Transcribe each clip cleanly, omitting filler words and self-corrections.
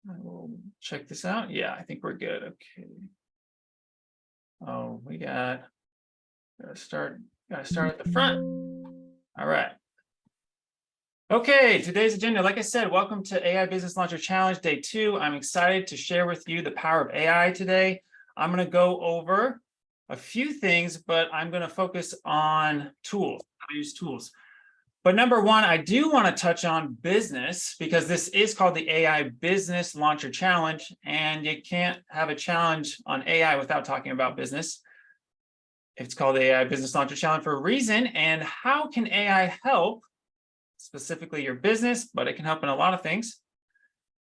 I will check this out. Yeah, I think we're good. Okay. Oh, gotta start at the front. All right. Okay, today's agenda. Like I said, welcome to AI Business Launcher Challenge Day 2. I'm excited to share with you the power of AI today. I'm going to go over a few things, but I'm going to focus on tools. How to use tools. But number one, I do want to touch on business because this is called the AI Business Launcher Challenge, and you can't have a challenge on AI without talking about business. It's called the AI Business Launcher Challenge for a reason. And how can AI help specifically your business, but it can help in a lot of things.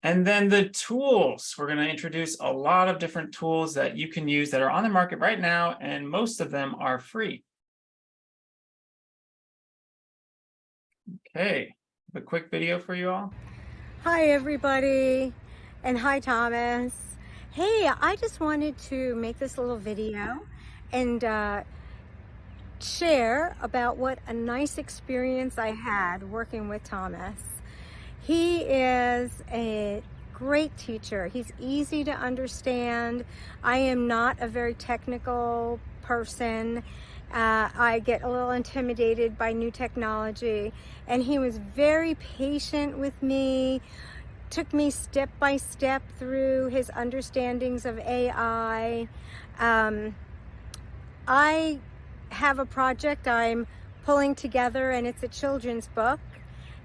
And then the tools, we're going to introduce a lot of different tools that you can use that are on the market right now, and most of them are free. Okay, a quick video for you all. Hi everybody, and hi Thomas. Hey, I just wanted to make this little video and share about what a nice experience I had working with Thomas. He is a great teacher. He's easy to understand. I am not a very technical person. I get a little intimidated by new technology, and he was very patient with me, took me step by step through his understandings of AI. I have a project I'm pulling together, and it's a children's book,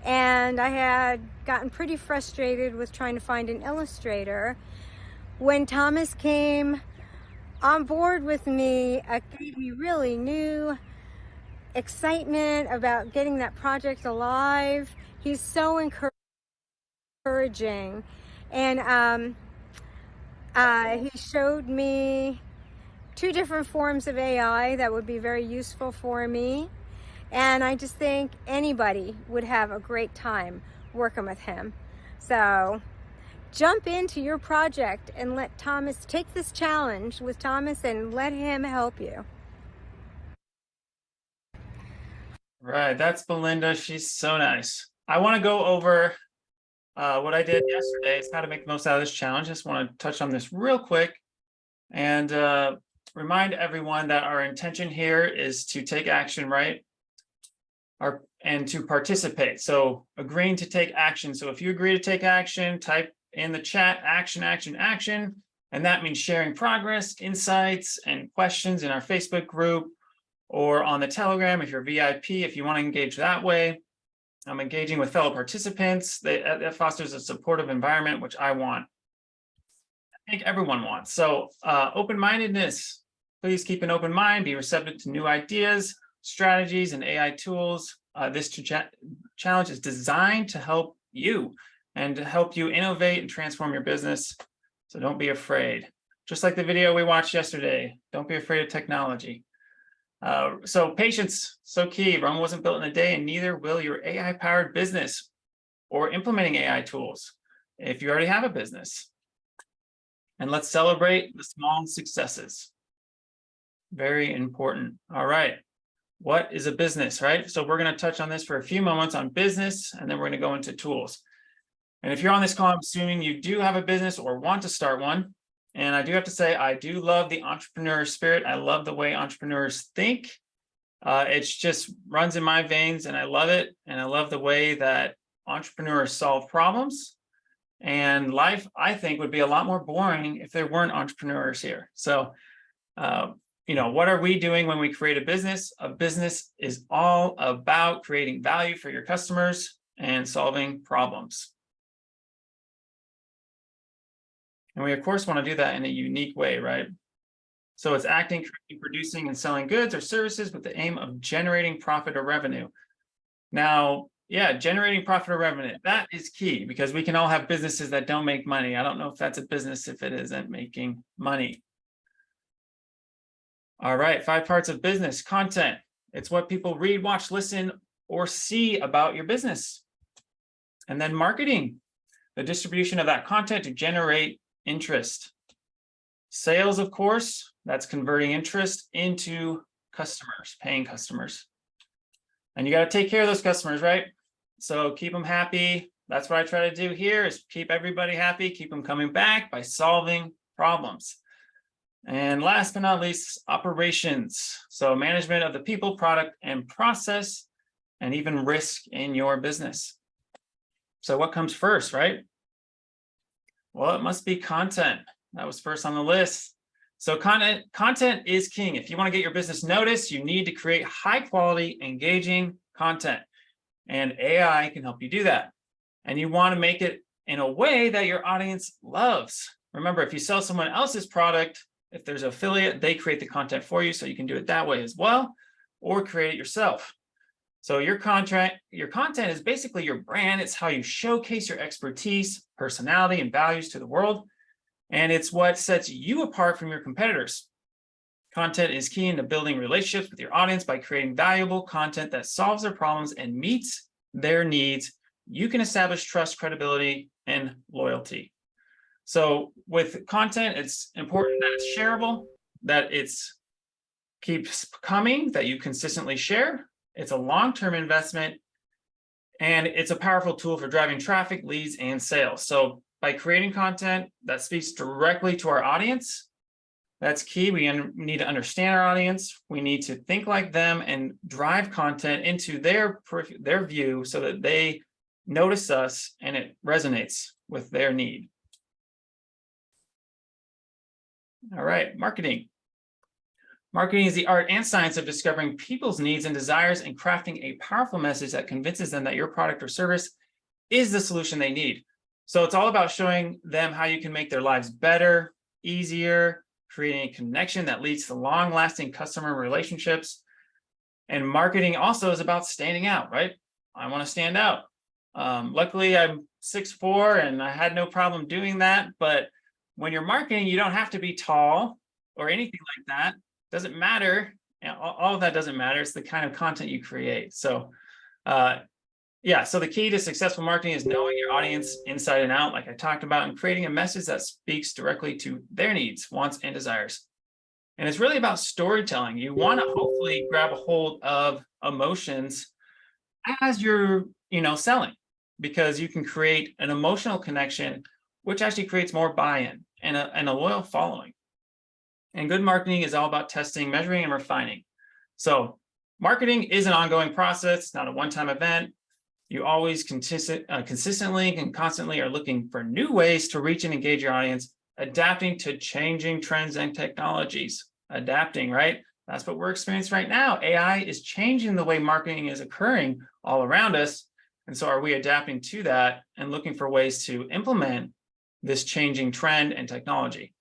and I had gotten pretty frustrated with trying to find an illustrator. When Thomas came on board with me, it gave me really new excitement about getting that project alive. He's so encouraging, and he showed me 2 different forms of AI that would be very useful for me, and I just think anybody would have a great time working with him. So jump into your project and let Thomas take this challenge with Thomas and let him help you. Right, that's Belinda. She's so nice. I want to go over what I did yesterday. It's how to make the most out of this challenge. I just want to touch on this real quick and remind everyone that our intention here is to take action, right? And to participate. So agreeing to take action. So if you agree to take action, type in the chat, action, action, action. And that means sharing progress, insights, and questions in our Facebook group or on the Telegram if you're VIP, if you want to engage that way. I'm engaging with fellow participants. That fosters a supportive environment, which I want. I think everyone wants. So open-mindedness, please keep an open mind, be receptive to new ideas, strategies, and AI tools. This challenge is designed to help you and to help you innovate and transform your business. So don't be afraid. Just like the video we watched yesterday, don't be afraid of technology. So patience, so key. Rome wasn't built in a day, and neither will your AI-powered business or implementing AI tools if you already have a business. And let's celebrate the small successes. Very important. All right. What is a business, right? So we're going to touch on this for a few moments on business, and then we're going to go into tools. And if you're on this call, I'm assuming you do have a business or want to start one. And I do have to say, I do love the entrepreneur spirit. I love the way entrepreneurs think. It just runs in my veins, and I love it. And I love the way that entrepreneurs solve problems. And life, I think, would be a lot more boring if there weren't entrepreneurs here. So, what are we doing when we create a business? A business is all about creating value for your customers and solving problems. And we, of course, want to do that in a unique way, right? So it's acting, creating, producing, and selling goods or services with the aim of generating profit or revenue. Now, yeah, generating profit or revenue, that is key because we can all have businesses that don't make money. I don't know if that's a business if it isn't making money. All right, 5 parts of business. Content. It's what people read, watch, listen, or see about your business. And then marketing, the distribution of that content to generate interest. Sales, of course, that's converting interest into customers, paying customers. And you got to take care of those customers, right? So keep them happy, That's what I try to do here is keep everybody happy, keep them coming back by solving problems. And last but not least, operations. So management of the people, product, and process, and even risk in your business. So what comes first, right? Well, it must be content. That was first on the list. So content is king. If you want to get your business noticed, you need to create high quality, engaging content. And AI can help you do that. And you want to make it in a way that your audience loves. Remember, if you sell someone else's product, if there's an affiliate, they create the content for you, so you can do it that way as well, or create it yourself. So your content is basically your brand. It's how you showcase your expertise, personality, and values to the world. And it's what sets you apart from your competitors. Content is key into building relationships with your audience by creating valuable content that solves their problems and meets their needs. You can establish trust, credibility, and loyalty. So with content, it's important that it's shareable, that it's keeps coming, that you consistently share. It's a long-term investment, and it's a powerful tool for driving traffic, leads, and sales. So by creating content that speaks directly to our audience, that's key. We need to understand our audience. We need to think like them and drive content into their view so that they notice us and it resonates with their need. All right, marketing. Marketing is the art and science of discovering people's needs and desires and crafting a powerful message that convinces them that your product or service is the solution they need. So it's all about showing them how you can make their lives better, easier, creating a connection that leads to long-lasting customer relationships. And marketing also is about standing out, right? I want to stand out. Luckily, I'm 6'4" and I had no problem doing that. But when you're marketing, you don't have to be tall or anything like that. Doesn't matter. All of that doesn't matter. It's the kind of content you create. So yeah, so the key to successful marketing is knowing your audience inside and out, like I talked about, and creating a message that speaks directly to their needs, wants, and desires. And it's really about storytelling. You want to hopefully grab a hold of emotions as you're, selling, because you can create an emotional connection, which actually creates more buy-in and a loyal following. And good marketing is all about testing, measuring, and refining. So marketing is an ongoing process, not a one-time event. You always consistently and constantly are looking for new ways to reach and engage your audience, adapting to changing trends and technologies. Adapting, right? That's what we're experiencing right now. AI is changing the way marketing is occurring all around us. And so are we adapting to that and looking for ways to implement this changing trend and technology?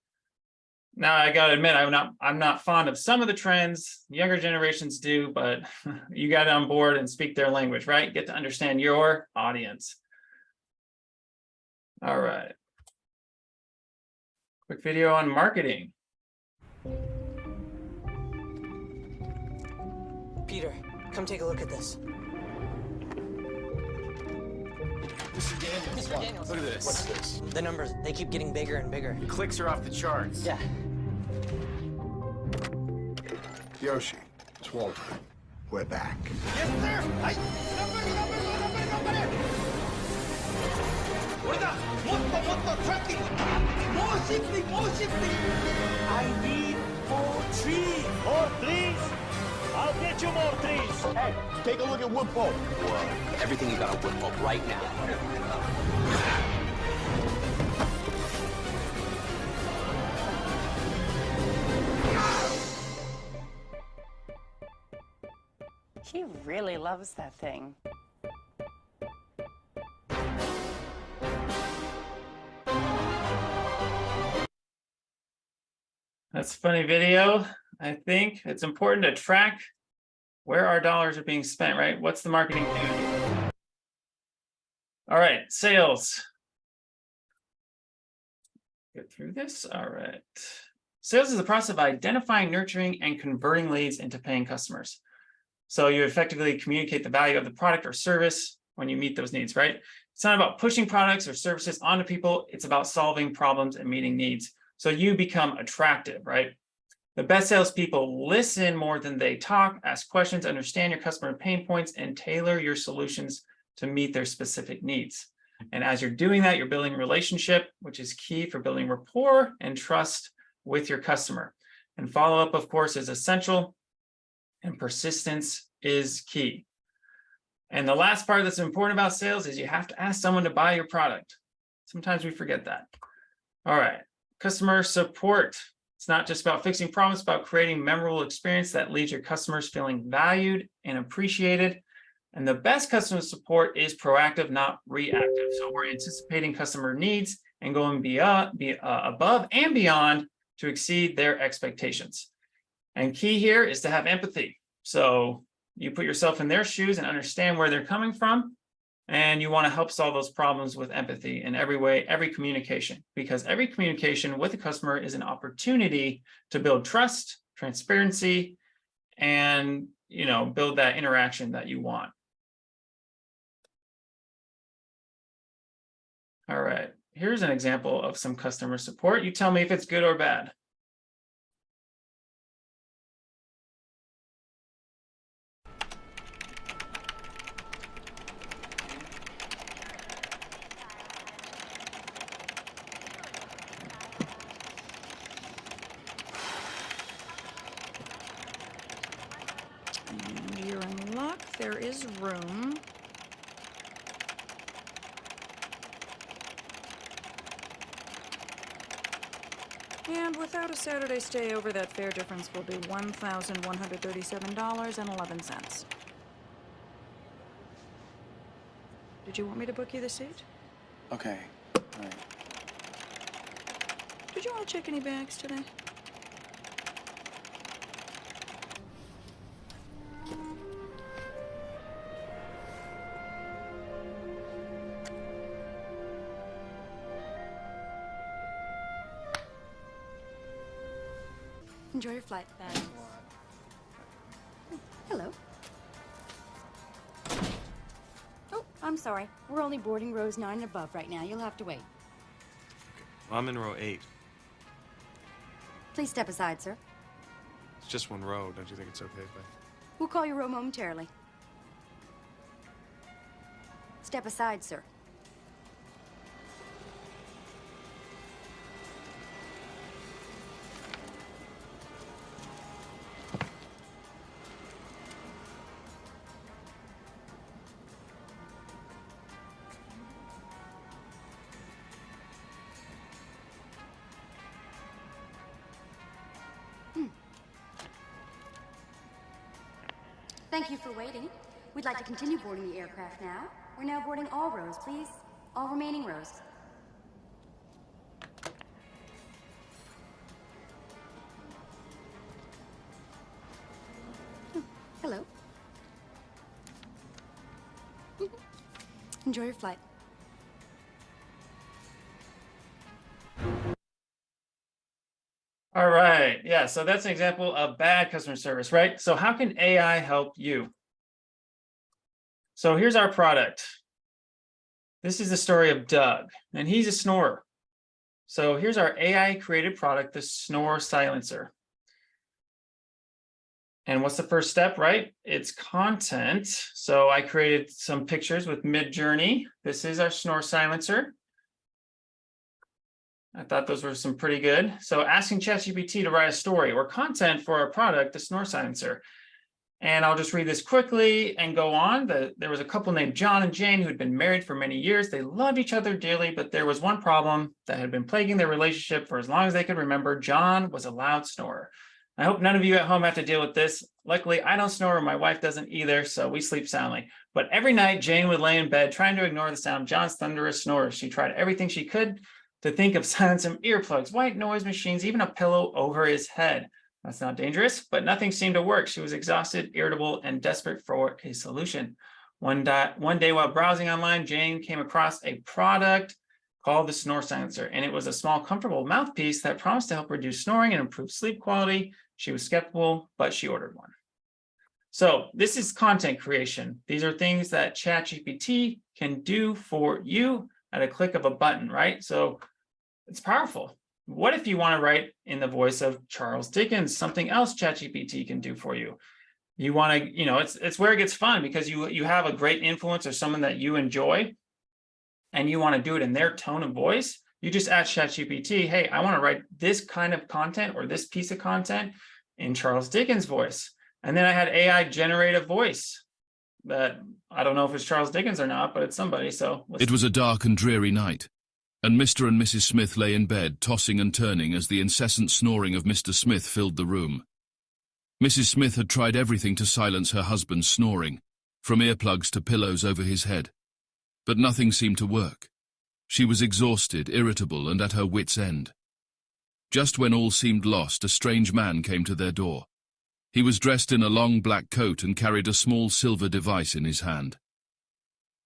Now, I got to admit, I'm not fond of some of the trends. Younger generations do, but you got on board and speak their language, right? Get to understand your audience. All right. Quick video on marketing. Peter, come take a look at this. Mr. Daniels. Mr. Daniels. Look at this. What's this? The numbers, they keep getting bigger and bigger. The clicks are off the charts. Yeah. Yoshi, it's Walter. We're back. Yes, sir. I need more trees. More trees? I'll get you more trees. Hey, take a look at wood pulp. Whoa. Everything you got on wood pulp right now. He really loves that thing. That's a funny video. I think it's important to track where our dollars are being spent, right? What's the marketing doing? All right, sales. Get through this. All right. Sales is the process of identifying, nurturing, and converting leads into paying customers. So you effectively communicate the value of the product or service when you meet those needs, right? It's not about pushing products or services onto people. It's about solving problems and meeting needs. So you become attractive, right? The best salespeople listen more than they talk, ask questions, understand your customer pain points, and tailor your solutions to meet their specific needs. And as you're doing that, you're building a relationship, which is key for building rapport and trust with your customer. And follow-up, of course, is essential, and persistence is key. And the last part that's important about sales is you have to ask someone to buy your product. Sometimes we forget that. All right, customer support. It's not just about fixing problems, it's about creating a memorable experience that leaves your customers feeling valued and appreciated. And the best customer support is proactive, not reactive. So we're anticipating customer needs and going above and beyond to exceed their expectations. And key here is to have empathy. So you put yourself in their shoes and understand where they're coming from. And you want to help solve those problems with empathy in every way, every communication, because every communication with a customer is an opportunity to build trust, transparency, and build that interaction that you want. All right, here's an example of some customer support. You tell me if it's good or bad. You're in luck. There is room. And without a Saturday stay over, that fare difference will be $1,137.11. Did you want me to book you the seat? Okay, all right. Did you want to check any bags today? Enjoy your flight. Thanks. Hello. Oh, I'm sorry. We're only boarding rows 9 and above right now. You'll have to wait. Well, I'm in row 8. Please step aside, sir. It's just one row. Don't you think it's okay if I... We'll call your row momentarily. Step aside, sir. Thank you for waiting. We'd like to continue boarding the aircraft now. We're now boarding all rows, please. All remaining rows. Hello. Enjoy your flight. All right, yeah, so that's an example of bad customer service, right? So how can AI help you? So here's our product. This is the story of Doug, and he's a snorer. So here's our AI created product, the Snore Silencer. And what's the first step, right? It's content. So I created some pictures with Midjourney. This is our Snore Silencer. I thought those were some pretty good. So asking ChatGPT to write a story or content for our product, the Snore Silencer. And I'll just read this quickly and go on. There was a couple named John and Jane who had been married for many years. They loved each other dearly, but there was one problem that had been plaguing their relationship for as long as they could remember. John was a loud snorer. I hope none of you at home have to deal with this. Luckily, I don't snore and my wife doesn't either, so we sleep soundly. But every night, Jane would lay in bed trying to ignore the sound of John's thunderous snores. She tried everything she could to think of silencing earplugs, white noise machines, even a pillow over his head. That's not dangerous, but nothing seemed to work. She was exhausted, irritable, and desperate for a solution. One day while browsing online, Jane came across a product called the Snore Silencer, and it was a small, comfortable mouthpiece that promised to help reduce snoring and improve sleep quality. She was skeptical, but she ordered one. So this is content creation. These are things that ChatGPT can do for you at a click of a button, right? So it's powerful. What if you want to write in the voice of Charles Dickens, something else ChatGPT can do for you? You want to, it's where it gets fun because you have a great influence or someone that you enjoy. and you want to do it in their tone of voice, you just ask ChatGPT, hey, I want to write this kind of content or this piece of content in Charles Dickens' voice. And then I had AI generate a voice that I don't know if it's Charles Dickens or not, but it's somebody. So It was a dark and dreary night, and Mr. and Mrs. Smith lay in bed, tossing and turning as the incessant snoring of Mr. Smith filled the room. Mrs. Smith had tried everything to silence her husband's snoring, from earplugs to pillows over his head. But nothing seemed to work. She was exhausted, irritable, and at her wits' end. Just when all seemed lost, a strange man came to their door. He was dressed in a long black coat and carried a small silver device in his hand.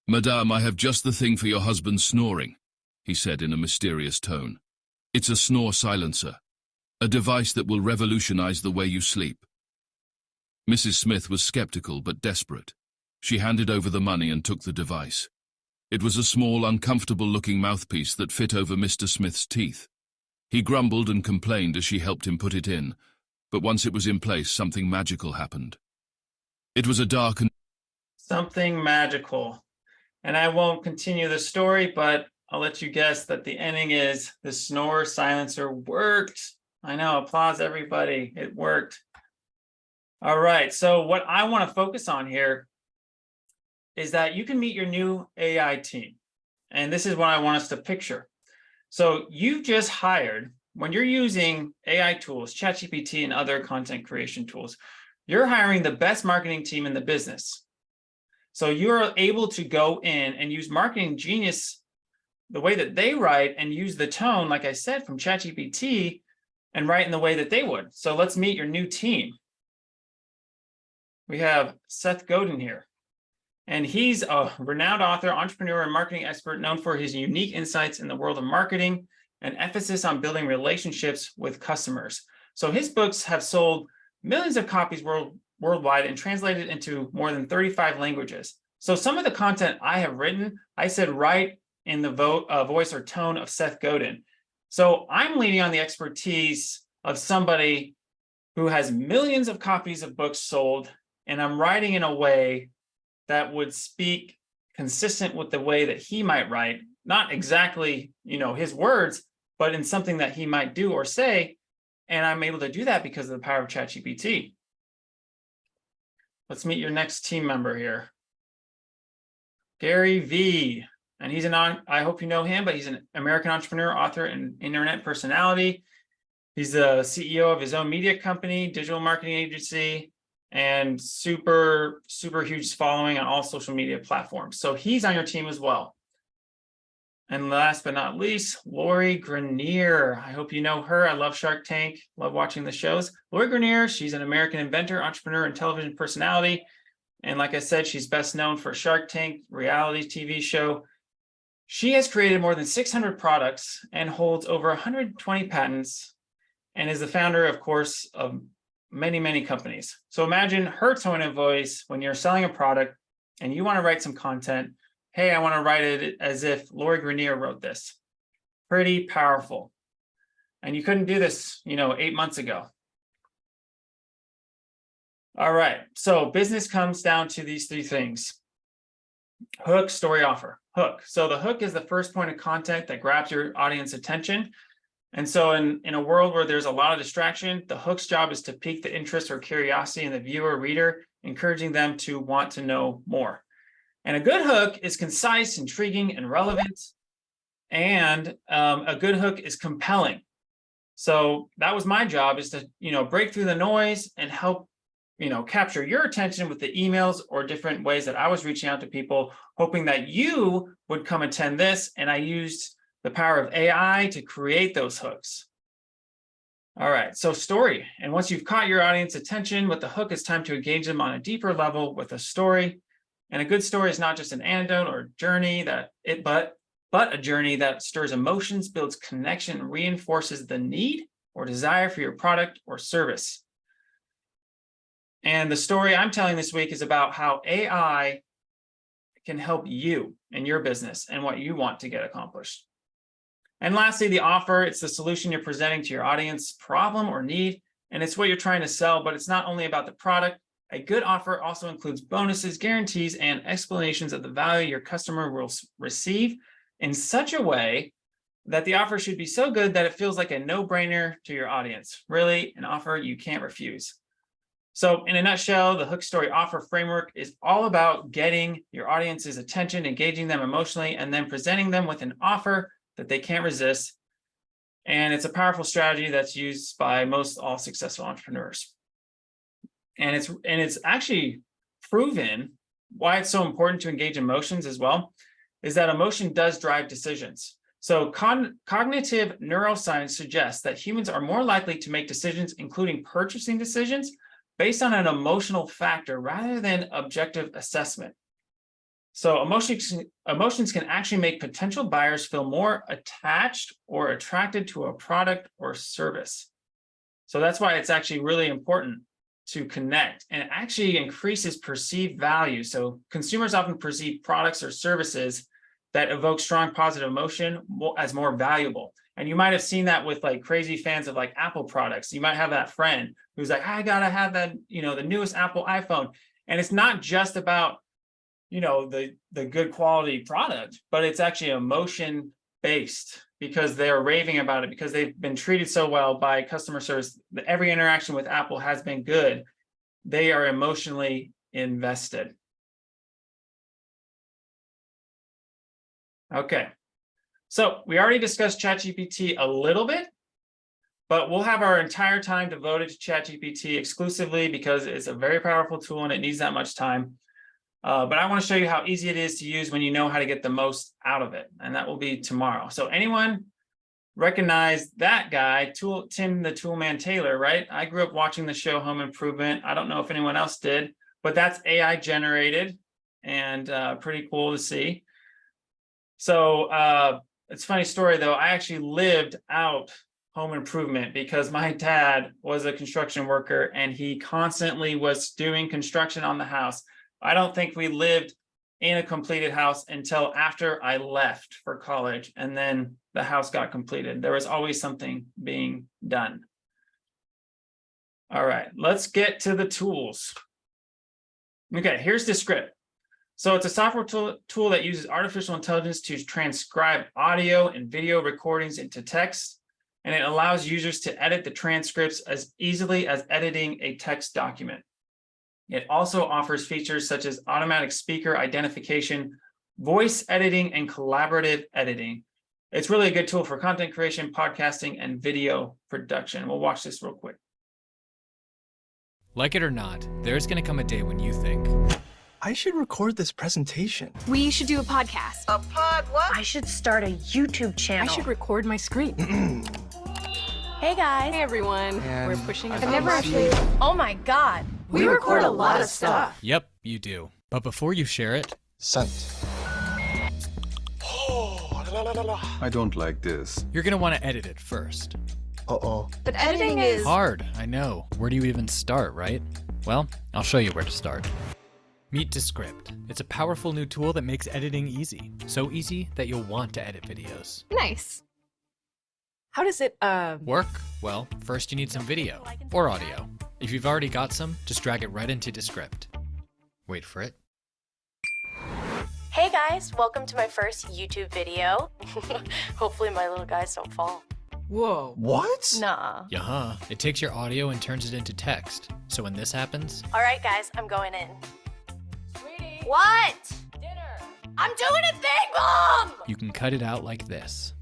"Madame, I have just the thing for your husband's snoring," he said in a mysterious tone. "It's a snore silencer, a device that will revolutionize the way you sleep." Mrs. Smith was skeptical but desperate. She handed over the money and took the device. It was a small, uncomfortable-looking mouthpiece that fit over Mr. Smith's teeth. He grumbled and complained as she helped him put it in, but once it was in place, something magical happened. It was a dark and... Something magical. And I won't continue the story, but I'll let you guess that the ending is the snore silencer worked. I know, applause everybody, it worked. All right, so what I want to focus on here is that you can meet your new AI team. And this is what I want us to picture. So you've just hired, when you're using AI tools, ChatGPT and other content creation tools, you're hiring the best marketing team in the business. So you're able to go in and use Marketing Genius the way that they write and use the tone, like I said, from ChatGPT and write in the way that they would. So let's meet your new team. We have Seth Godin here. And he's a renowned author, entrepreneur, and marketing expert known for his unique insights in the world of marketing and emphasis on building relationships with customers. So his books have sold millions of copies worldwide and translated into more than 35 languages. So some of the content I have written, I said right in the voice or tone of Seth Godin. So I'm leaning on the expertise of somebody who has millions of copies of books sold, and I'm writing in a way that would speak consistent with the way that he might write, not exactly, his words, but in something that he might do or say. And I'm able to do that because of the power of ChatGPT. Let's meet your next team member here. Gary V. And he's I hope you know him, but he's an American entrepreneur, author, and internet personality. He's the CEO of his own media company, digital marketing agency, and super, super huge following on all social media platforms. So he's on your team as well. And last but not least, Lori Grenier. I hope you know her. I love Shark Tank, love watching the shows. Lori Grenier, she's an American inventor, entrepreneur, and television personality. And like I said, she's best known for Shark Tank reality TV show. She has created more than 600 products and holds over 120 patents and is the founder, of course, of many, many companies. So imagine her tone of voice when you're selling a product and you want to write some content. Hey, I want to write it as if Lori Grenier wrote this. Pretty powerful. And you couldn't do this, 8 months ago. All right, so business comes down to these three things. Hook, story, offer. Hook. So the hook is the first point of contact that grabs your audience attention. And so in a world where there's a lot of distraction, the hook's job is to pique the interest or curiosity in the viewer, reader, encouraging them to want to know more. And a good hook is concise, intriguing, and relevant. And a good hook is compelling. So that was my job, is to, break through the noise and help, capture your attention with the emails or different ways that I was reaching out to people, hoping that you would come attend this. And I used the power of AI to create those hooks. All right, so story. And once you've caught your audience attention with the hook, it's time to engage them on a deeper level with a story. And a good story is not just an anecdote or journey but a journey that stirs emotions, builds connection, and reinforces the need or desire for your product or service. And the story I'm telling this week is about how AI can help you in your business and what you want to get accomplished. And lastly, the offer, it's the solution you're presenting to your audience, problem or need, and it's what you're trying to sell, but it's not only about the product. A good offer also includes bonuses, guarantees, and explanations of the value your customer will receive. in such a way that the offer should be so good that it feels like a no-brainer to your audience. Really, an offer you can't refuse. So in a nutshell, the hook story offer framework is all about getting your audience's attention, engaging them emotionally, and then presenting them with an offer that they can't resist. And it's a powerful strategy that's used by most all successful entrepreneurs. And it's actually proven why it's so important to engage emotions as well, is that emotion does drive decisions. So cognitive neuroscience suggests that humans are more likely to make decisions, including purchasing decisions, based on an emotional factor rather than objective assessment. So emotions can actually make potential buyers feel more attached or attracted to a product or service. So that's why it's actually really important to connect, and it actually increases perceived value. So consumers often perceive products or services that evoke strong positive emotion as more valuable. And you might have seen that with like crazy fans of like Apple products. You might have that friend who's like, I gotta have that, the newest Apple iPhone. And it's not just about, the good quality product, but it's actually emotion based because they're raving about it, because they've been treated so well by customer service. Every interaction with Apple has been good. They are emotionally invested. Okay. So we already discussed ChatGPT a little bit, but we'll have our entire time devoted to ChatGPT exclusively because it's a very powerful tool and it needs that much time. But I want to show you how easy it is to use when you know how to get the most out of it. And that will be tomorrow. So anyone recognize that guy, Tim the Toolman Taylor, right? I grew up watching the show Home Improvement. I don't know if anyone else did, but that's AI generated and pretty cool to see. So it's a funny story, though. I actually lived out Home Improvement because my dad was a construction worker and he constantly was doing construction on the house. I don't think we lived in a completed house until after I left for college, and then the house got completed. There was always something being done. All right, let's get to the tools. Okay, here's Descript. So it's a software tool that uses artificial intelligence to transcribe audio and video recordings into text, and it allows users to edit the transcripts as easily as editing a text document. It also offers features such as automatic speaker identification, voice editing, and collaborative editing. It's really a good tool for content creation, podcasting, and video production. We'll watch this real quick. Like it or not, there's going to come a day when you think, I should record this presentation. We should do a podcast. A pod what? I should start a YouTube channel. I should record my screen. Hey guys. Hey everyone. And we're pushing. I've never actually. Oh my god. We record a lot of stuff. Yep, you do. But before you share it, sent. I don't like this. You're going to want to edit it first. Uh-oh. But editing is hard, I know. Where do you even start, right? Well, I'll show you where to start. Meet Descript. It's a powerful new tool that makes editing easy. So easy that you'll want to edit videos. nice. How does it Work? Well, first you need some video or audio. If you've already got some, just drag it right into Descript. Wait for it. Hey guys, welcome to my first YouTube video. Hopefully my little guys don't fall. Whoa. What? Nah. Yeah, it takes your audio and turns it into text. So when this happens, All right guys, I'm going in. Sweetie. What? Dinner. I'm doing a thing, Mom! you can cut it out like this.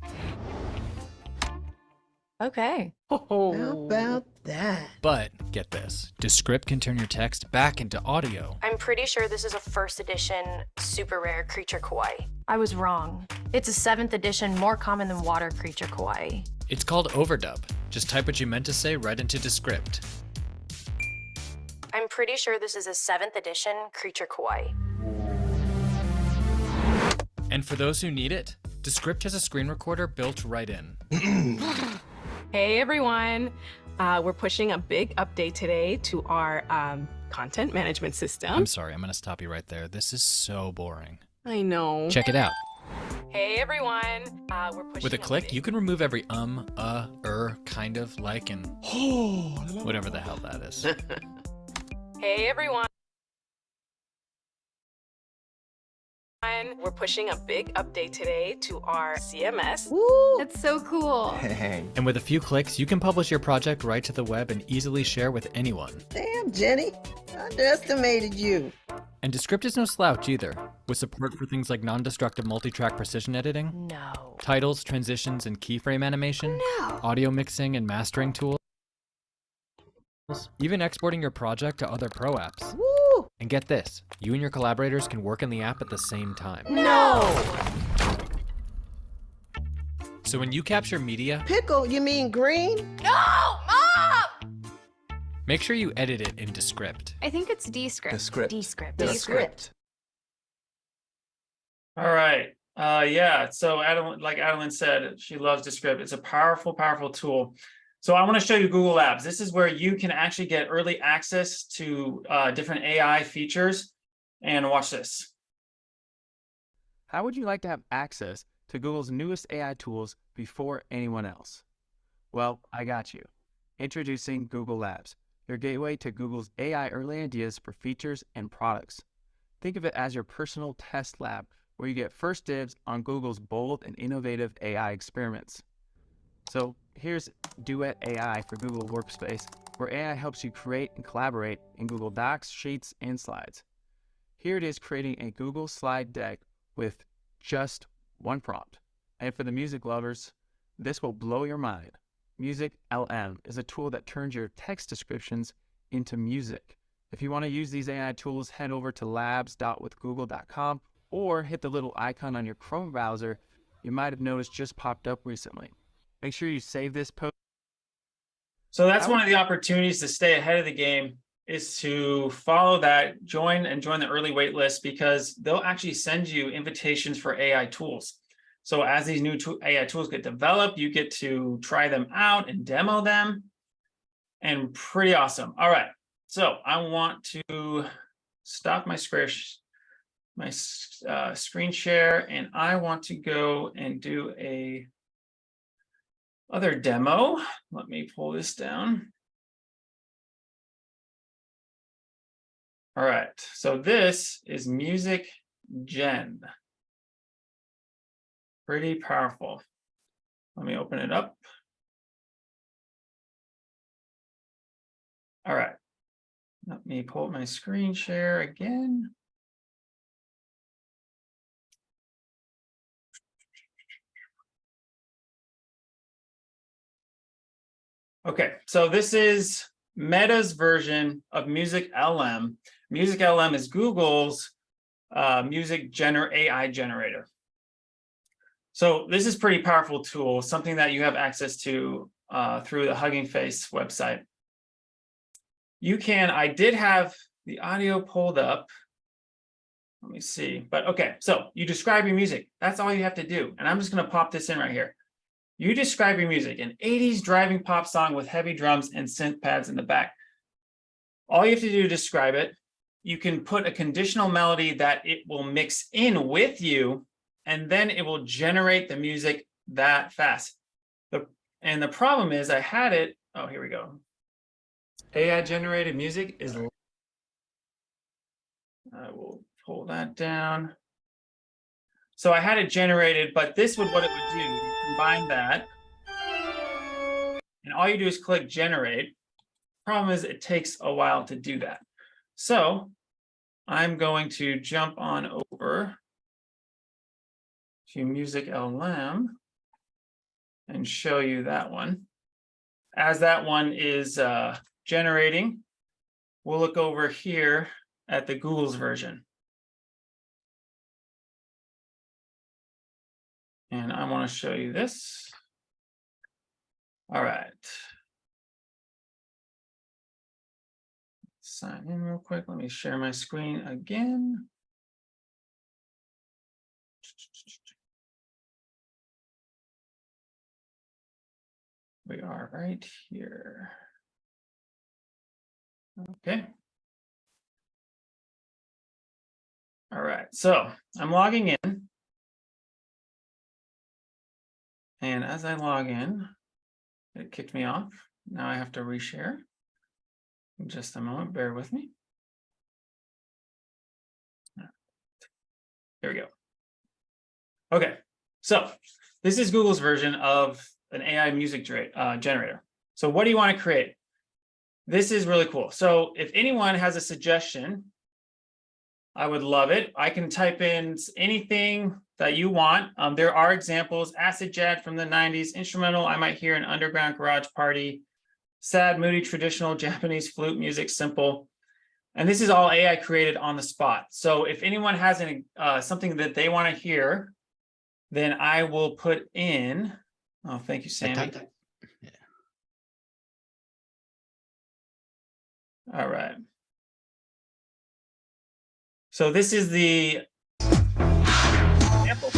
Okay. How about that? But get this, Descript can turn your text back into audio. I'm pretty sure this is a first edition super rare creature kawaii. I was wrong. It's a 7th edition, more common than water creature kawaii. It's called overdub. Just type what you meant to say right into Descript. I'm pretty sure this is a 7th edition creature kawaii. And for those who need it, Descript has a screen recorder built right in. Hey everyone. We're pushing a big update today to our content management system. I'm sorry, I'm gonna stop you right there. This is so boring. I know. Check it out. Hey everyone. We're pushing With a click, you can remove every kind of, like, and whatever the hell that is. Hey everyone. We're pushing a big update today to our CMS. That's so cool. Hey. And with a few clicks, you can publish your project right to the web and easily share with anyone. Damn, Jenny. Underestimated you. And Descript is no slouch either, with support for things like non-destructive multi-track precision editing, No. titles, transitions, and keyframe animation, No. audio mixing and mastering tools, even exporting your project to other pro apps. Woo! And get this, you and your collaborators can work in the app at the same time. No. So when you capture media, Pickle, you mean green? No, Mom! make sure you edit it in Descript. I think it's Descript. Descript. Descript. All right. Yeah. So like Adeline said, she loves Descript. It's a powerful, powerful tool. So I want to show you Google Labs. This is where you can actually get early access to different AI features. And watch this. How would you like to have access to Google's newest AI tools before anyone else? Well, I got you. Introducing Google Labs, your gateway to Google's AI early ideas for features and products. Think of it as your personal test lab, where you get first dibs on Google's bold and innovative AI experiments. So here's Duet AI for Google Workspace, where AI helps you create and collaborate in Google Docs, Sheets, and Slides. Here it is creating a Google slide deck with just one prompt. And for the music lovers, this will blow your mind. Music LM is a tool that turns your text descriptions into music. If you want to use these AI tools, head over to labs.withgoogle.com or hit the little icon on your Chrome browser you might have noticed just popped up recently. Make sure you save this post. So that's one of the opportunities to stay ahead of the game, is to follow that, join the early wait list, because they'll actually send you invitations for AI tools. So as these new AI tools get developed, you get to try them out and demo them, and pretty awesome. All right, so I want to stop my screen share, and I want to go and do a other demo. Let me pull this down. All right, so this is Music Gen. Pretty powerful. Let me open it up. All right, let me pull my screen share again. Okay, so this is Meta's version of Music LM. Music LM is Google's music AI generator. So this is pretty powerful tool, something that you have access to through the Hugging Face website. I did have the audio pulled up. Let me see, but okay, so you describe your music. That's all you have to do. And I'm just gonna pop this in right here. You describe your music, an 80s driving pop song with heavy drums and synth pads in the back. All you have to do to describe it, you can put a conditional melody that it will mix in with you, and then it will generate the music that fast. And the problem is I had it, oh, here we go. AI generated music is, I will pull that down. So I had it generated, but this would what it would do. You combine that, and all you do is click generate. Problem is it takes a while to do that. So I'm going to jump on over to Music LM and show you that one. As that one is generating, we'll look over here at the Google's version. And I want to show you this. All right. Sign in real quick. Let me share my screen again. We are right here. Okay. All right, so I'm logging in. And as I log in, it kicked me off. Now I have to reshare. In just a moment, bear with me. Here we go. Okay, so this is Google's version of an AI music generator. So what do you want to create? This is really cool. So if anyone has a suggestion, I would love it. I can type in anything that you want. There are examples: acid jet from the 90s, instrumental I might hear an underground garage party, sad, moody, traditional Japanese flute music, simple. And this is all AI created on the spot. So if anyone has any, something that they want to hear, then I will put in. Oh, thank you, Sammy. Yeah. All right. So this is the example.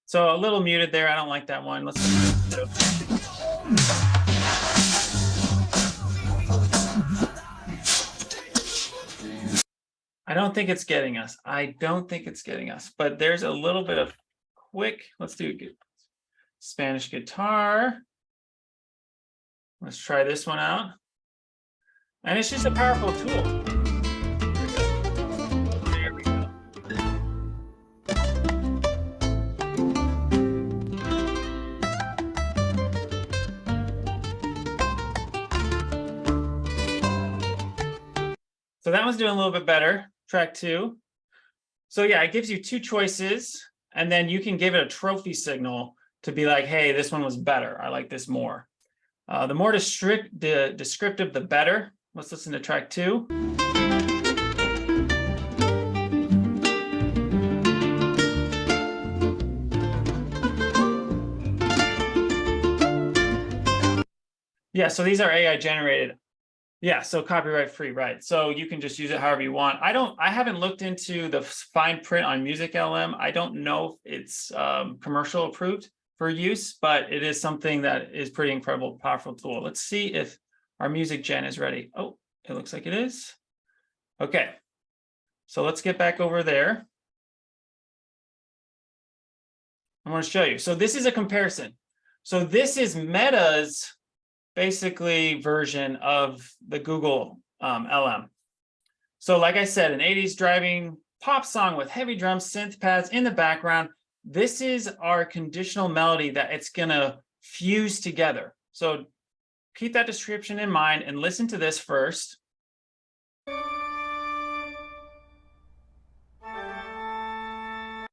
So a little muted there. I don't like that one. Let's. I don't think it's getting us. I don't think it's getting us. But there's a little bit of quick. Let's do Spanish guitar. Let's try this one out. And it's just a powerful tool. There we go. So that one's doing a little bit better. Track 2. So yeah, it gives you 2 choices, and then you can give it a trophy signal to be like, hey, this one was better. I like this more. The more descriptive, the better. Let's listen to track 2. Yeah, so these are AI generated. Yeah, so copyright free, right? So you can just use it however you want. I haven't looked into the fine print on Music LM. I don't know if it's commercial approved for use, but it is something that is pretty incredible, powerful tool. Let's see if our music gen is ready. Oh, it looks like it is. Okay, so let's get back over there. I want to show you. So this is a comparison. So this is Meta's basically version of the Google LM. So like I said, an 80s driving pop song with heavy drums, synth pads in the background. This is our conditional melody that it's gonna fuse together. So keep that description in mind and listen to this first.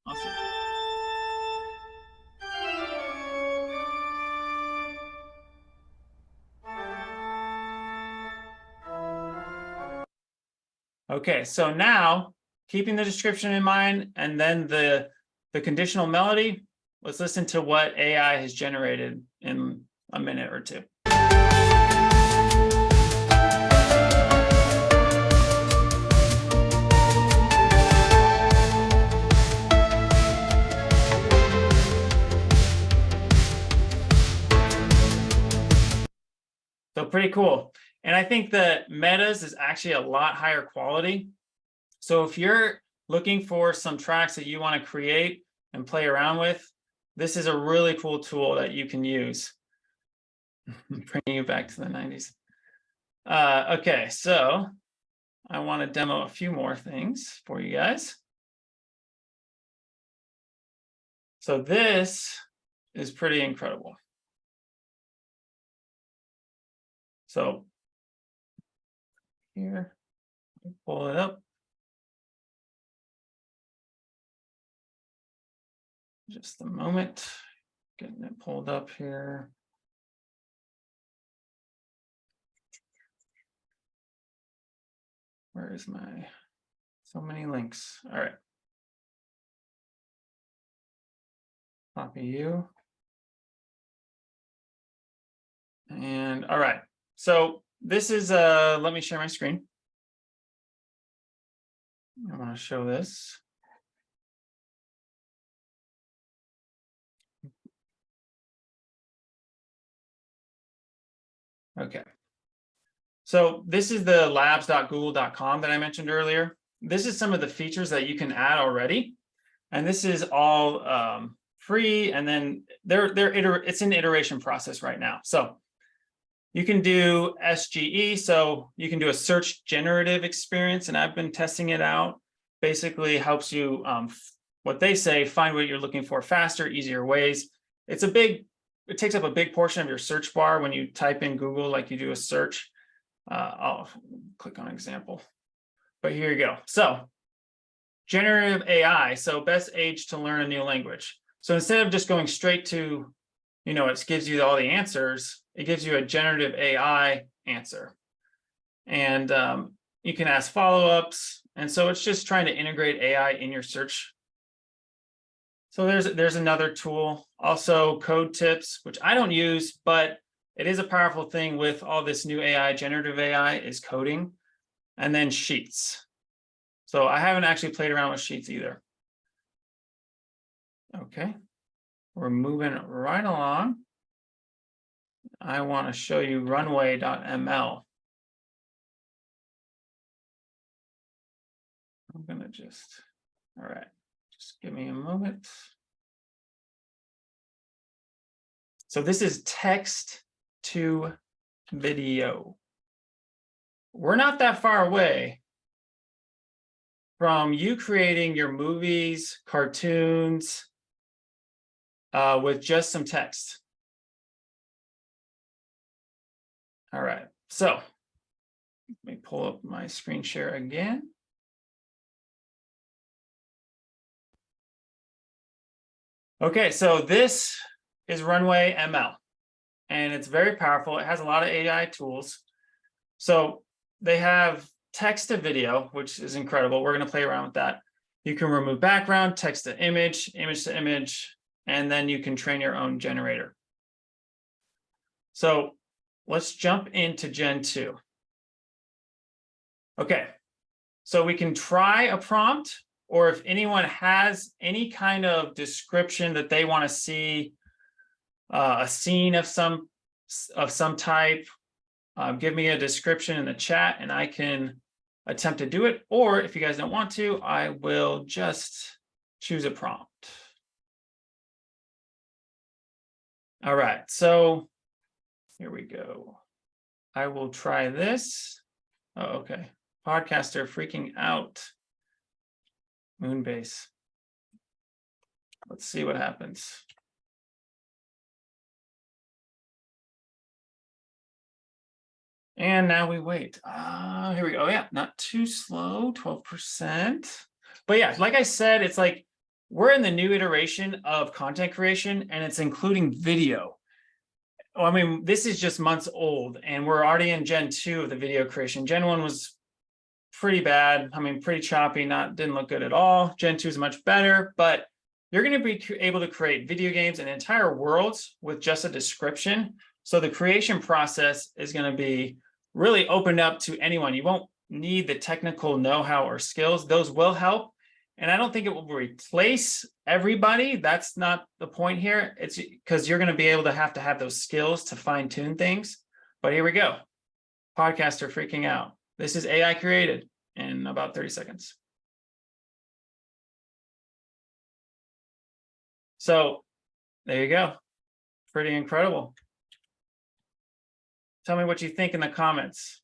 Awesome. Okay, so now keeping the description in mind and then the conditional melody, let's listen to what AI has generated in a minute or two. So pretty cool. And I think that Meta's is actually a lot higher quality. So if you're looking for some tracks that you want to create and play around with, this is a really cool tool that you can use. Bringing you back to the 90s. Okay, so I want to demo a few more things for you guys. So this is pretty incredible. So here, pull it up. Just a moment, getting it pulled up here. Where is my, so many links. All right. Copy you. And all right. So this is, let me share my screen. I want to show this. Okay. So this is the labs.google.com that I mentioned earlier. This is some of the features that you can add already. And this is all free. And then it's an iteration process right now. So You can do SGE, so you can do a search generative experience, and I've been testing it out. Basically helps you, what they say, find what you're looking for faster, easier ways. It takes up a big portion of your search bar when you type in Google, like you do a search. I'll click on example, but here you go. So generative AI, so best age to learn a new language. So instead of just going straight to, it gives you all the answers, it gives you a generative AI answer. And you can ask follow-ups. And so it's just trying to integrate AI in your search. So there's another tool, also code tips, which I don't use, but it is a powerful thing with all this new AI, generative AI, is coding. And then sheets. So I haven't actually played around with sheets either. Okay, we're moving right along. I want to show you runway.ml. I'm going to all right, just give me a moment. So this is text to video. We're not that far away from you creating your movies, cartoons, with just some text. All right, so let me pull up my screen share again. Okay, so this is Runway ML, and it's very powerful. It has a lot of AI tools. So they have text to video, which is incredible. We're going to play around with that. You can remove background, text to image, image to image, and then you can train your own generator. So let's jump into Gen 2. Okay, so we can try a prompt, or if anyone has any kind of description that they want to see, a scene of some type, give me a description in the chat and I can attempt to do it. Or if you guys don't want to, I will just choose a prompt. All right, so here we go. I will try this. Oh, okay. Podcaster freaking out. Moonbase. Let's see what happens. And now we wait. Here we go. Yeah, not too slow, 12%. But yeah, like I said, it's like we're in the new iteration of content creation, and it's including video. Well, I mean, this is just months old, and we're already in Gen 2 of the video creation. Gen 1 was pretty bad. I mean, pretty choppy, didn't look good at all. Gen 2 is much better, but you're going to be able to create video games and entire worlds with just a description. So the creation process is going to be really opened up to anyone. You won't need the technical know-how or skills. Those will help. And I don't think it will replace everybody. That's not the point here. It's because you're going to be able to have those skills to fine-tune things. But here we go. Podcaster freaking out. This is AI created in about 30 seconds. So there you go. Pretty incredible. Tell me what you think in the comments.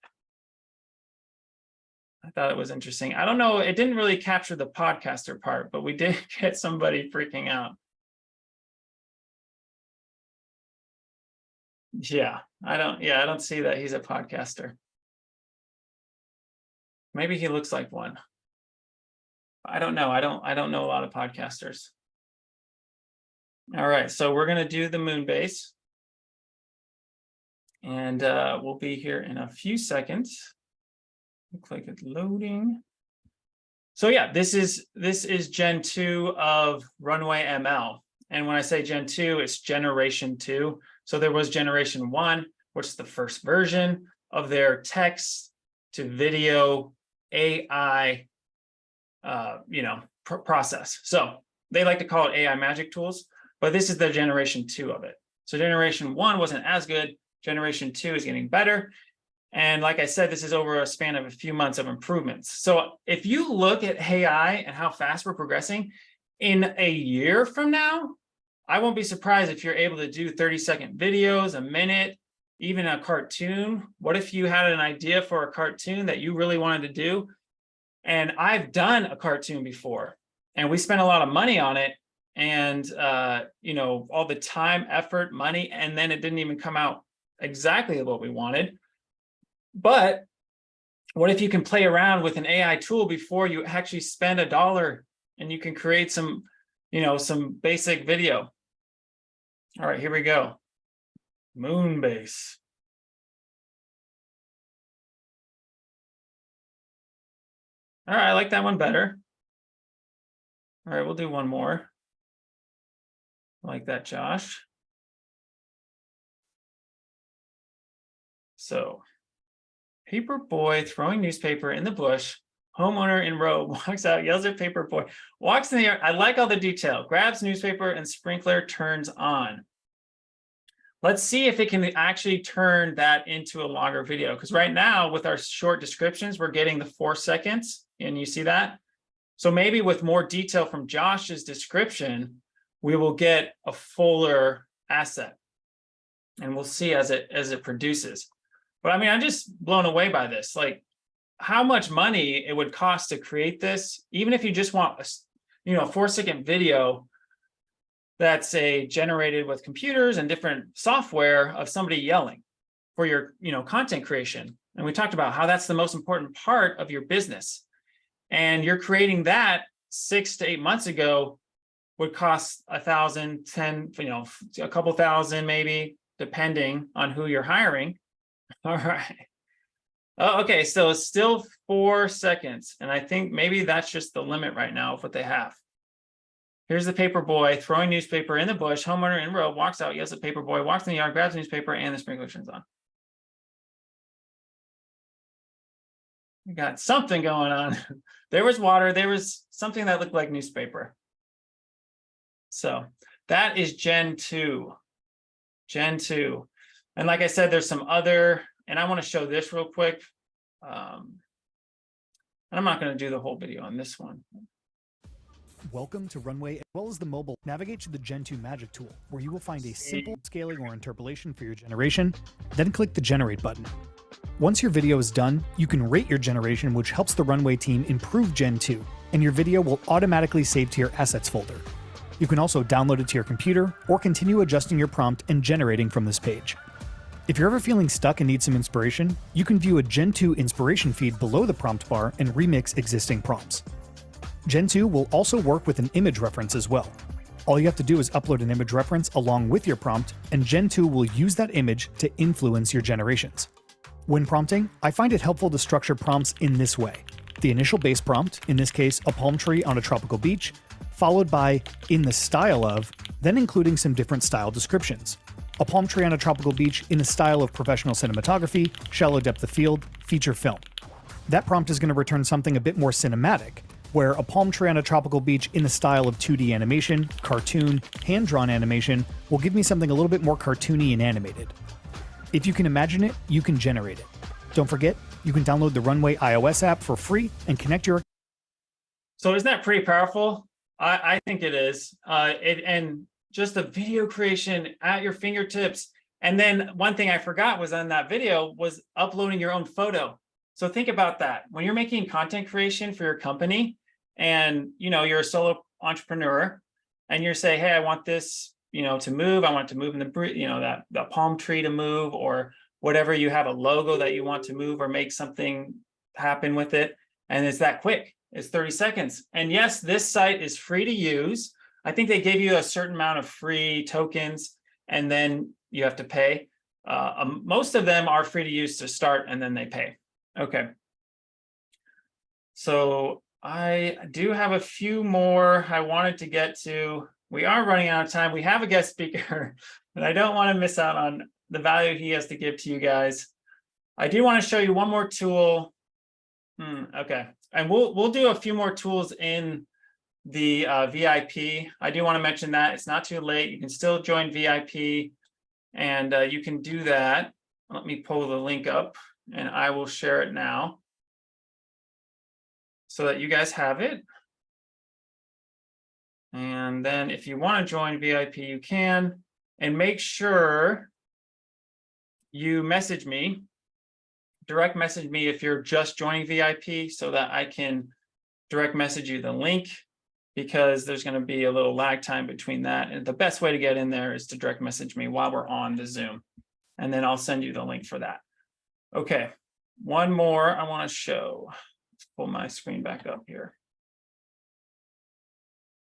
I thought it was interesting. I don't know, it didn't really capture the podcaster part, but we did get somebody freaking out. Yeah, I don't see that he's a podcaster. Maybe he looks like one. I don't know. I don't know a lot of podcasters. All right, so we're going to do the Moonbase. And we'll be here in a few seconds. Looks like it's loading. So yeah, this is Gen 2 of Runway ML. And when I say Gen 2, it's Generation 2. So there was Generation 1, which is the first version of their text to video AI process. So they like to call it AI magic tools, but this is the Generation 2 of it. So Generation 1 wasn't as good. Generation 2 is getting better. And like I said, this is over a span of a few months of improvements. So if you look at AI and how fast we're progressing, in a year from now, I won't be surprised if you're able to do 30-second videos, a minute, even a cartoon. What if you had an idea for a cartoon that you really wanted to do? And I've done a cartoon before, and we spent a lot of money on it, and you know, all the time, effort, money, and then it didn't even come out exactly what we wanted. But what if you can play around with an AI tool before you actually spend $1 and you can create some, you know, some basic video? All right, here we go. Moon base. All right, I like that one better. All right, we'll do one more. I like that, Josh. So, paper boy throwing newspaper in the bush. Homeowner in robe walks out, yells at paper boy, walks in the air. I like all the detail. Grabs newspaper and sprinkler turns on. Let's see if it can actually turn that into a longer video. Because right now, with our short descriptions, we're getting the 4 seconds. And you see that? So maybe with more detail from Josh's description, we will get a fuller asset. And we'll see as it produces. But I mean, I'm just blown away by this. Like, how much money it would cost to create this, even if you just want a, you know, a 4-second video that's generated with computers and different software of somebody yelling for your, you know, content creation. And we talked about how that's the most important part of your business. And you're creating that 6 to 8 months ago would cost $1,000, 10, you know, a couple thousand maybe, depending on who you're hiring. All right. Oh, okay, so it's still 4 seconds. And I think maybe that's just the limit right now of what they have. Here's the paper boy throwing newspaper in the bush. Homeowner in robe walks out, yells at paper boy, walks in the yard, grabs the newspaper, and the sprinkler turns on. We got something going on. There was water. There was something that looked like newspaper. So that is Gen 2. Gen 2. And like I said, there's some other, and I want to show this real quick. And I'm not going to do the whole video on this one. Welcome to Runway, as well as the mobile. Navigate to the Gen 2 Magic Tool, where you will find a simple scaling or interpolation for your generation, then click the Generate button. Once your video is done, you can rate your generation, which helps the Runway team improve Gen 2, and your video will automatically save to your Assets folder. You can also download it to your computer, or continue adjusting your prompt and generating from this page. If you're ever feeling stuck and need some inspiration, you can view a Gen 2 inspiration feed below the prompt bar and remix existing prompts. Gen 2 will also work with an image reference as well. All you have to do is upload an image reference along with your prompt, and Gen 2 will use that image to influence your generations. When prompting, I find it helpful to structure prompts in this way. The initial base prompt, in this case a palm tree on a tropical beach, followed by in the style of, then including some different style descriptions. A palm tree on a tropical beach in the style of professional cinematography, shallow depth of field, feature film. That prompt is going to return something a bit more cinematic, where a palm tree on a tropical beach in the style of 2D animation, cartoon, hand-drawn animation will give me something a little bit more cartoony and animated. If you can imagine it, you can generate it. Don't forget, you can download the Runway iOS app for free and connect your... So isn't that pretty powerful? I think it is. And just the video creation at your fingertips. And then one thing I forgot was on that video was uploading your own photo. So think about that. When you're making content creation for your company and, you know, you're a solo entrepreneur and you're saying, hey, I want this, you know, to move. I want it to move in the, you know, that palm tree to move, or whatever. You have a logo that you want to move or make something happen with it. And it's that quick. It's 30 seconds. And yes, this site is free to use. I think they gave you a certain amount of free tokens and then you have to pay. Most of them are free to use to start and then they pay. Okay. So I do have a few more I wanted to get to. We are running out of time. We have a guest speaker, but I don't want to miss out on the value he has to give to you guys. I do want to show you one more tool. Okay. And we'll do a few more tools in the VIP. I do want to mention that it's not too late. You can still join VIP and you can do that. Let me pull the link up and I will share it now so that you guys have it. And then if you want to join VIP, you can, and make sure you message me, direct message me if you're just joining VIP so that I can direct message you the link, because there's going to be a little lag time between that. And the best way to get in there is to direct message me while we're on the Zoom, and then I'll send you the link for that. Okay, one more I want to show. Let's pull my screen back up here.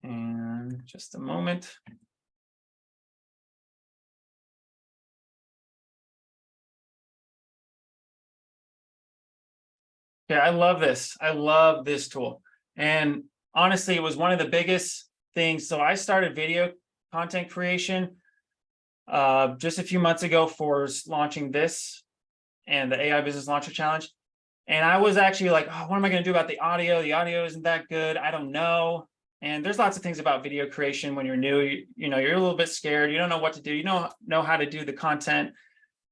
And just a moment. Yeah, I love this. I love this tool. And honestly, it was one of the biggest things. So I started video content creation just a few months ago for launching this and the AI Business Launcher Challenge. And I was actually like, oh, what am I going to do about the audio? The audio isn't that good. I don't know. And there's lots of things about video creation when you're new. You know, you're a little bit scared. You don't know what to do. You don't know how to do the content.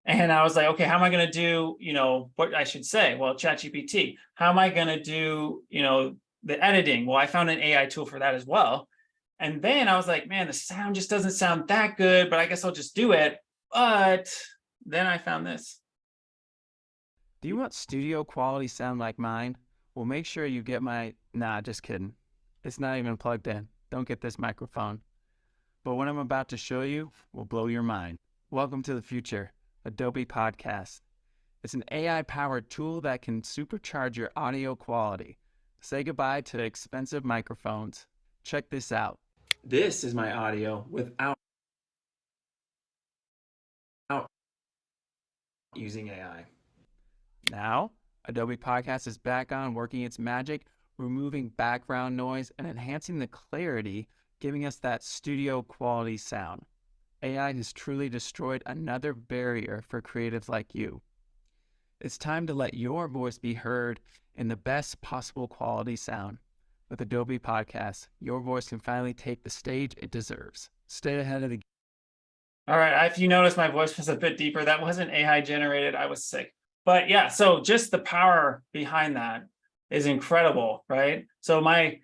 And I was like, okay, how am I going to do, you know, what I should say? Well, ChatGPT. How am I going to do, you know, the editing? Well, I found an AI tool for that as well. And then I was like, man, the sound just doesn't sound that good, but I guess I'll just do it. But then I found this. Do you want studio quality sound like mine? Well, make sure you get my... Nah, just kidding. It's not even plugged in. Don't get this microphone. But what I'm about to show you will blow your mind. Welcome to the future. Adobe Podcast. It's an AI-powered tool that can supercharge your audio quality. Say goodbye to the expensive microphones. Check this out. This is my audio without using AI. Now, Adobe Podcast is back on working its magic, removing background noise and enhancing the clarity, giving us that studio quality sound. AI has truly destroyed another barrier for creatives like you. It's time to let your voice be heard in the best possible quality sound. With Adobe Podcast, your voice can finally take the stage it deserves. Stay ahead of the game. All right, if you notice my voice was a bit deeper, that wasn't AI generated. I was sick. But yeah, so just the power behind that is incredible, right? So my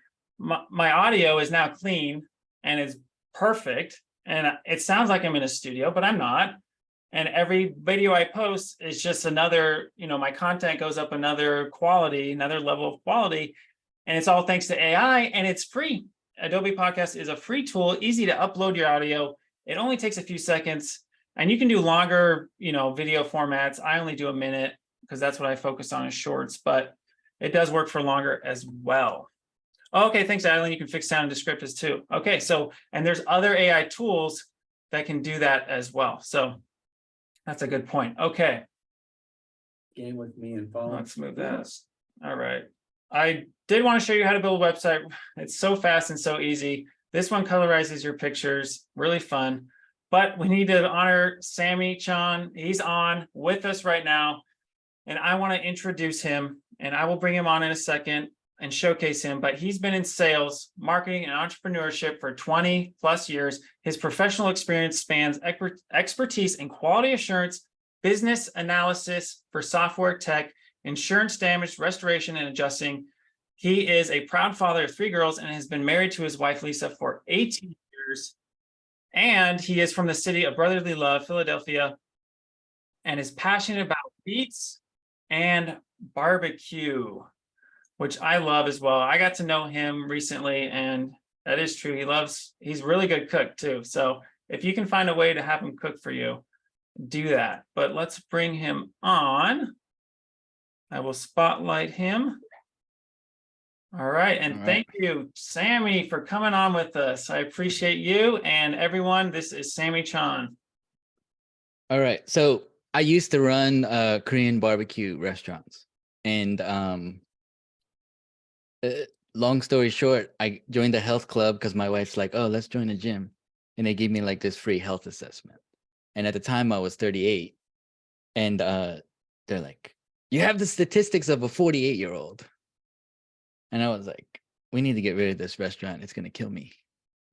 audio is now clean and it's perfect. And it sounds like I'm in a studio, but I'm not. And every video I post is just another, you know, my content goes up another quality, another level of quality. And it's all thanks to AI, and it's free. Adobe Podcast is a free tool, easy to upload your audio. It only takes a few seconds, and you can do longer, you know, video formats. I only do a minute because that's what I focus on is shorts, but it does work for longer as well. Okay, thanks, Adeline. You can fix sound and descriptives too. Okay, so, and there's other AI tools that can do that as well. So that's a good point. Okay. Game with me and follow. Let's move that. All right. I did want to show you how to build a website. It's so fast and so easy. This one colorizes your pictures, really fun. But we need to honor Sammy Chan. He's on with us right now. And I want to introduce him, and I will bring him on in a second and showcase him. But he's been in sales, marketing, and entrepreneurship for 20 plus years. His professional experience spans expertise in quality assurance, business analysis for software tech, insurance damage, restoration, and adjusting. He is a proud father of 3 girls and has been married to his wife, Lisa, for 18 years. And he is from the city of brotherly love, Philadelphia, and is passionate about beets and barbecue, which I love as well. I got to know him recently, and that is true. He's a really good cook too. So if you can find a way to have him cook for you, do that. But let's bring him on. I will spotlight him. All right. And thank you, Sammy, for coming on with us. I appreciate you. And everyone, this is Sammy Chan. All right. So I used to run Korean barbecue restaurants. And long story short, I joined the health club because my wife's like, oh, let's join a gym. And they gave me like this free health assessment. And at the time I was 38. And they're like, you have the statistics of a 48-year-old. And I was like, we need to get rid of this restaurant. It's going to kill me.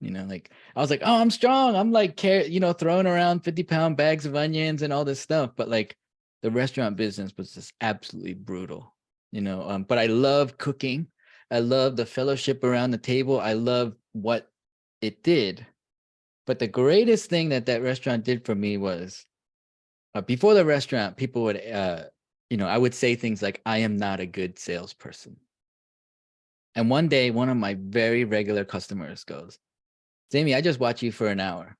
You know, like, I was like, oh, I'm strong. I'm like, throwing around 50-pound bags of onions and all this stuff. But like the restaurant business was just absolutely brutal, but I love cooking. I love the fellowship around the table. I love what it did. But the greatest thing that restaurant did for me was before the restaurant, people would, I would say things like, I am not a good salesperson. And one day, one of my very regular customers goes, Jamie, I just watch you for an hour.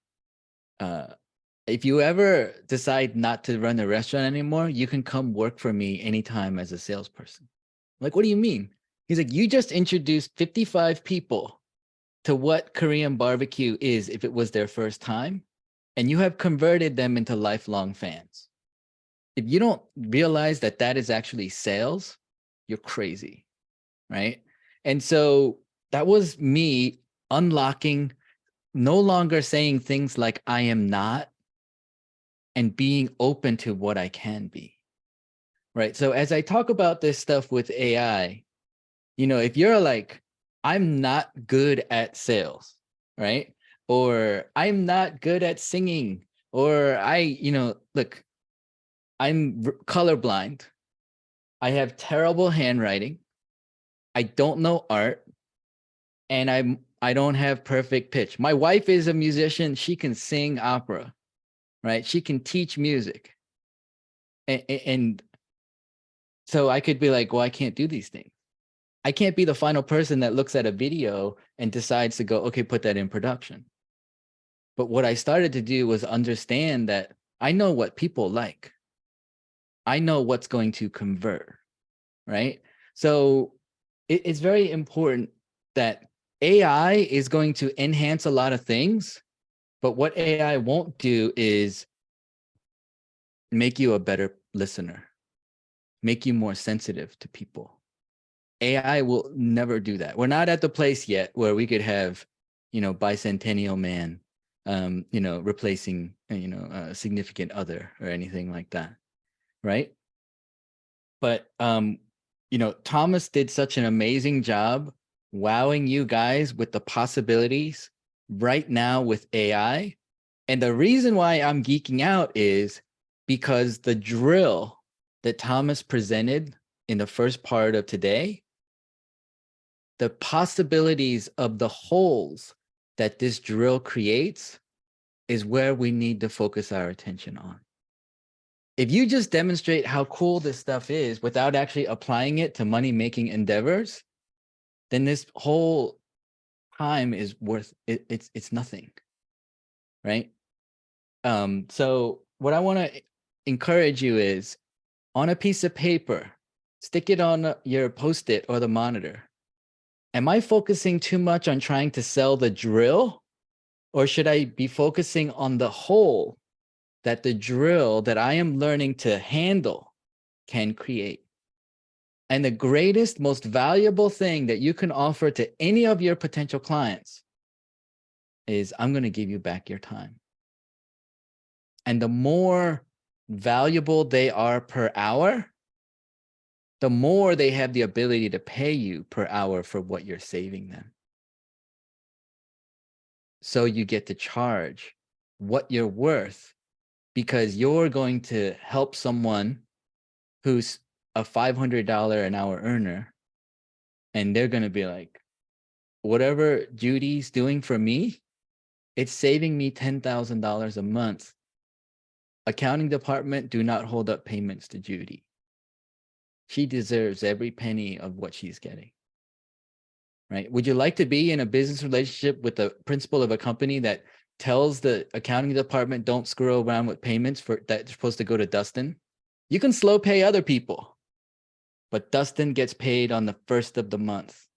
If you ever decide not to run the restaurant anymore, you can come work for me anytime as a salesperson. I'm like, what do you mean? He's like, you just introduced 55 people to what Korean barbecue is if it was their first time, and you have converted them into lifelong fans. If you don't realize that that is actually sales, you're crazy, right? And so that was me unlocking, no longer saying things like I am not, and being open to what I can be, right? So as I talk about this stuff with AI, if you're like, I'm not good at sales, right? Or I'm not good at singing, or look, I'm colorblind. I have terrible handwriting. I don't know art, and I don't have perfect pitch. My wife is a musician. She can sing opera, right? She can teach music. And so I could be like, well, I can't do these things. I can't be the final person that looks at a video and decides to go, okay, put that in production. But what I started to do was understand that I know what people like. I know what's going to convert, right? So it's very important that AI is going to enhance a lot of things, but what AI won't do is make you a better listener, make you more sensitive to people. AI will never do that. We're not at the place yet where we could have, bicentennial man, replacing, a significant other or anything like that, right? But, Thomas did such an amazing job wowing you guys with the possibilities right now with AI. And the reason why I'm geeking out is because the drill that Thomas presented in the first part of today, the possibilities of the holes that this drill creates is where we need to focus our attention on. If you just demonstrate how cool this stuff is without actually applying it to money-making endeavors, then this whole time is worth it. It's nothing, right? So what I want to encourage you is, on a piece of paper, stick it on your Post-it or the monitor. Am I focusing too much on trying to sell the drill, or should I be focusing on the hole that the drill that I am learning to handle can create? And the greatest, most valuable thing that you can offer to any of your potential clients is, I'm going to give you back your time. And the more valuable they are per hour, the more they have the ability to pay you per hour for what you're saving them. So you get to charge what you're worth, because you're going to help someone who's a $500 an hour earner, and they're going to be like, whatever Judy's doing for me, it's saving me $10,000 a month. Accounting department, do not hold up payments to Judy. She deserves every penny of what she's getting. Right? Would you like to be in a business relationship with the principal of a company that tells the accounting department, don't screw around with payments that's supposed to go to Dustin? You can slow pay other people, but Dustin gets paid on the first of the month.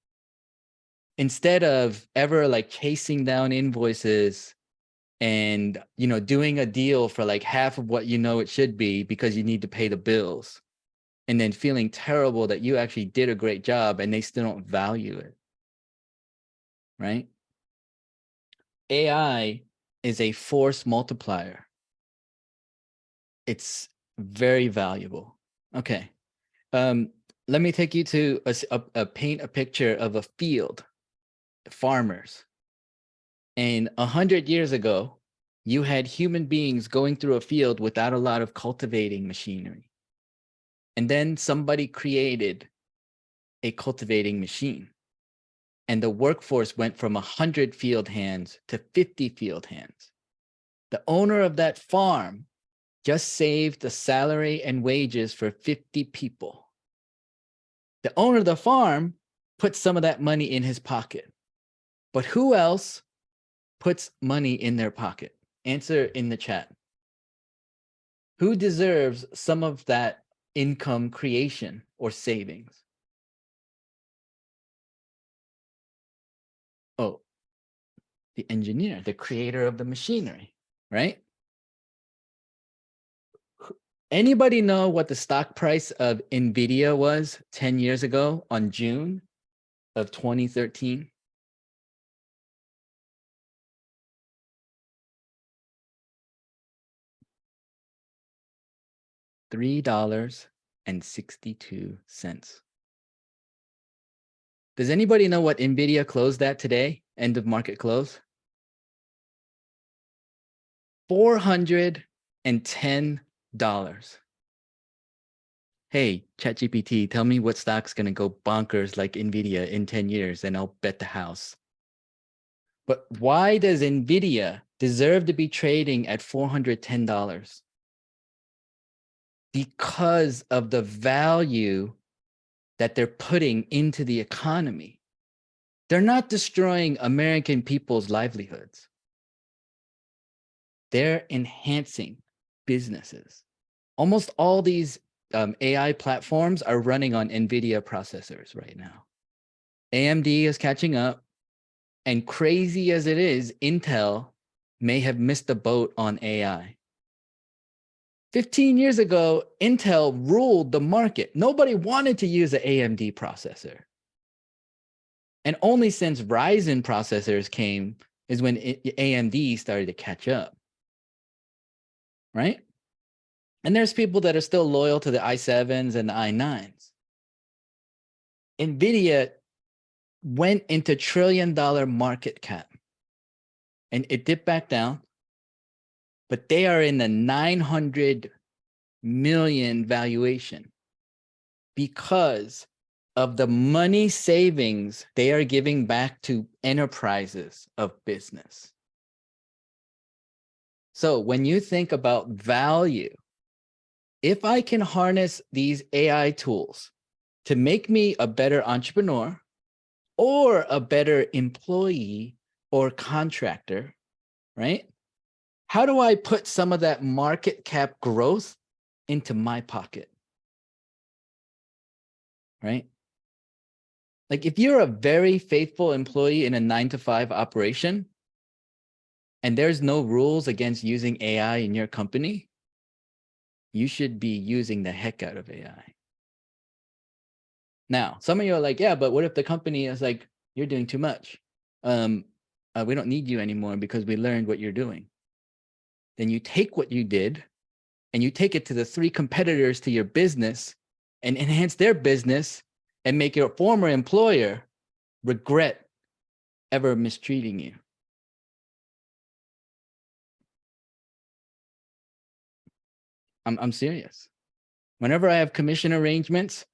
Instead of ever like chasing down invoices and, doing a deal for like half of what it should be because you need to pay the bills, and then feeling terrible that you actually did a great job and they still don't value it. Right? AI is a force multiplier. It's very valuable. Okay. Let me take you to paint a picture of a field, farmers. And 100 years ago, you had human beings going through a field without a lot of cultivating machinery. And then somebody created a cultivating machine. And the workforce went from 100 field hands to 50 field hands. The owner of that farm just saved the salary and wages for 50 people. The owner of the farm puts some of that money in his pocket. But who else puts money in their pocket? Answer in the chat. Who deserves some of that income creation or savings? Oh, the engineer, the creator of the machinery, right? Anybody know what the stock price of NVIDIA was 10 years ago on June of 2013? $3.62. Does anybody know what NVIDIA closed at today? End of market close? $410. Hey, ChatGPT, tell me what stock's going to go bonkers like NVIDIA in 10 years, and I'll bet the house. But why does NVIDIA deserve to be trading at $410? Because of the value that they're putting into the economy. They're not destroying American people's livelihoods. They're enhancing businesses. Almost all these AI platforms are running on NVIDIA processors right now. AMD is catching up, and crazy as it is, Intel may have missed the boat on AI. 15 years ago, Intel ruled the market. Nobody wanted to use an AMD processor. And only since Ryzen processors came is when AMD started to catch up. Right? And there's people that are still loyal to the i7s and the i9s. NVIDIA went into $1 trillion market cap. And it dipped back down. But they are in the 900 million valuation because of the money savings they are giving back to enterprises of business. So when you think about value, if I can harness these AI tools to make me a better entrepreneur or a better employee or contractor, right? How do I put some of that market cap growth into my pocket? Right? Like if you're a very faithful employee in a 9-to-5 operation and there's no rules against using AI in your company, you should be using the heck out of AI. Now, some of you are like, yeah, but what if the company is like, you're doing too much? We don't need you anymore because we learned what you're doing. Then you take what you did and you take it to the 3 competitors to your business and enhance their business and make your former employer regret ever mistreating you. I'm serious. Whenever I have commission arrangements,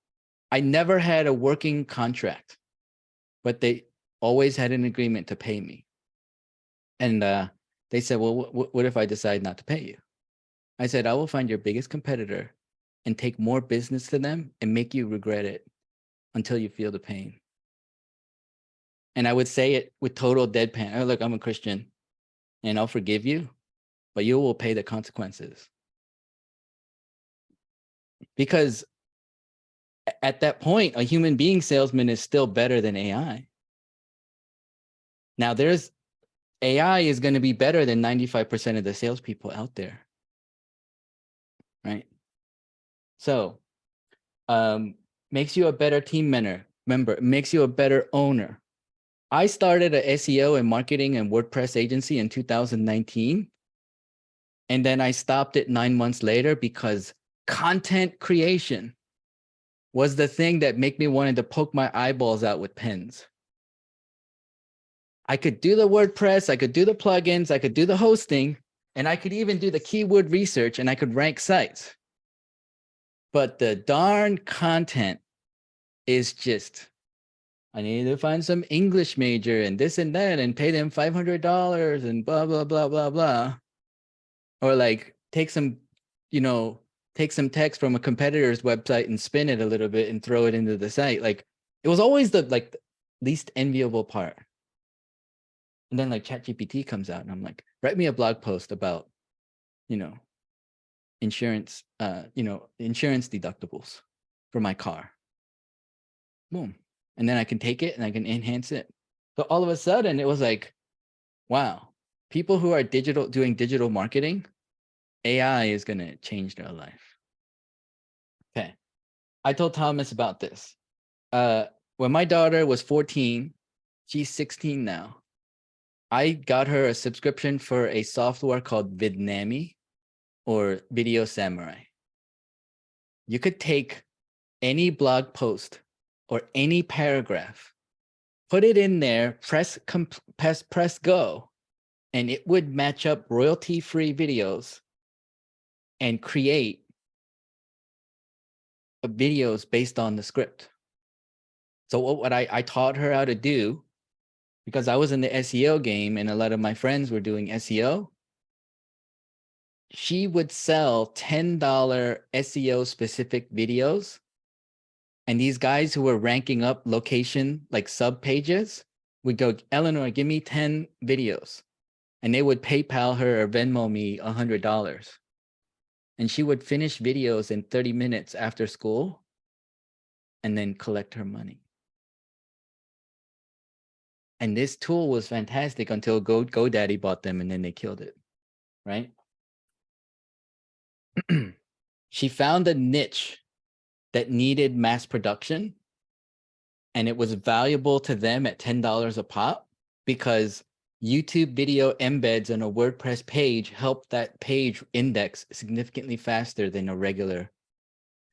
I never had a working contract, but they always had an agreement to pay me. And they said, well, what if I decide not to pay you? I said, I will find your biggest competitor and take more business to them and make you regret it until you feel the pain. And I would say it with total deadpan. Oh, look, I'm a Christian and I'll forgive you, but you will pay the consequences. Because at that point, a human being salesman is still better than AI. Now, AI is going to be better than 95% of the salespeople out there. Right? So, makes you a better team member, makes you a better owner. I started an SEO and marketing and WordPress agency in 2019. And then I stopped it 9 months later because content creation was the thing that made me wanted to poke my eyeballs out with pens. I could do the WordPress, I could do the plugins, I could do the hosting, and I could even do the keyword research and I could rank sites. But the darn content is just, I need to find some English major and this and that and pay them $500 and blah, blah, blah, blah, blah. Or like take some take some text from a competitor's website and spin it a little bit and throw it into the site. Like it was always the least enviable part. And then like ChatGPT comes out and I'm like, write me a blog post about, insurance, insurance deductibles for my car. Boom. And then I can take it and I can enhance it. So all of a sudden it was like, wow, people who are doing digital marketing, AI is going to change their life. Okay. I told Thomas about this. When my daughter was 14, she's 16 now. I got her a subscription for a software called Vidnami or Video Samurai. You could take any blog post or any paragraph, put it in there, press go, and it would match up royalty-free videos and create videos based on the script. So what I taught her how to do, because I was in the SEO game and a lot of my friends were doing SEO, she would sell $10 SEO specific videos. And these guys who were ranking up location, like sub pages, would go, Eleanor, give me 10 videos. And they would PayPal her or Venmo me $100. And she would finish videos in 30 minutes after school and then collect her money. And this tool was fantastic until GoDaddy bought them and then they killed it, right? She found a niche that needed mass production and it was valuable to them at $10 a pop because YouTube video embeds on a WordPress page help that page index significantly faster than a regular.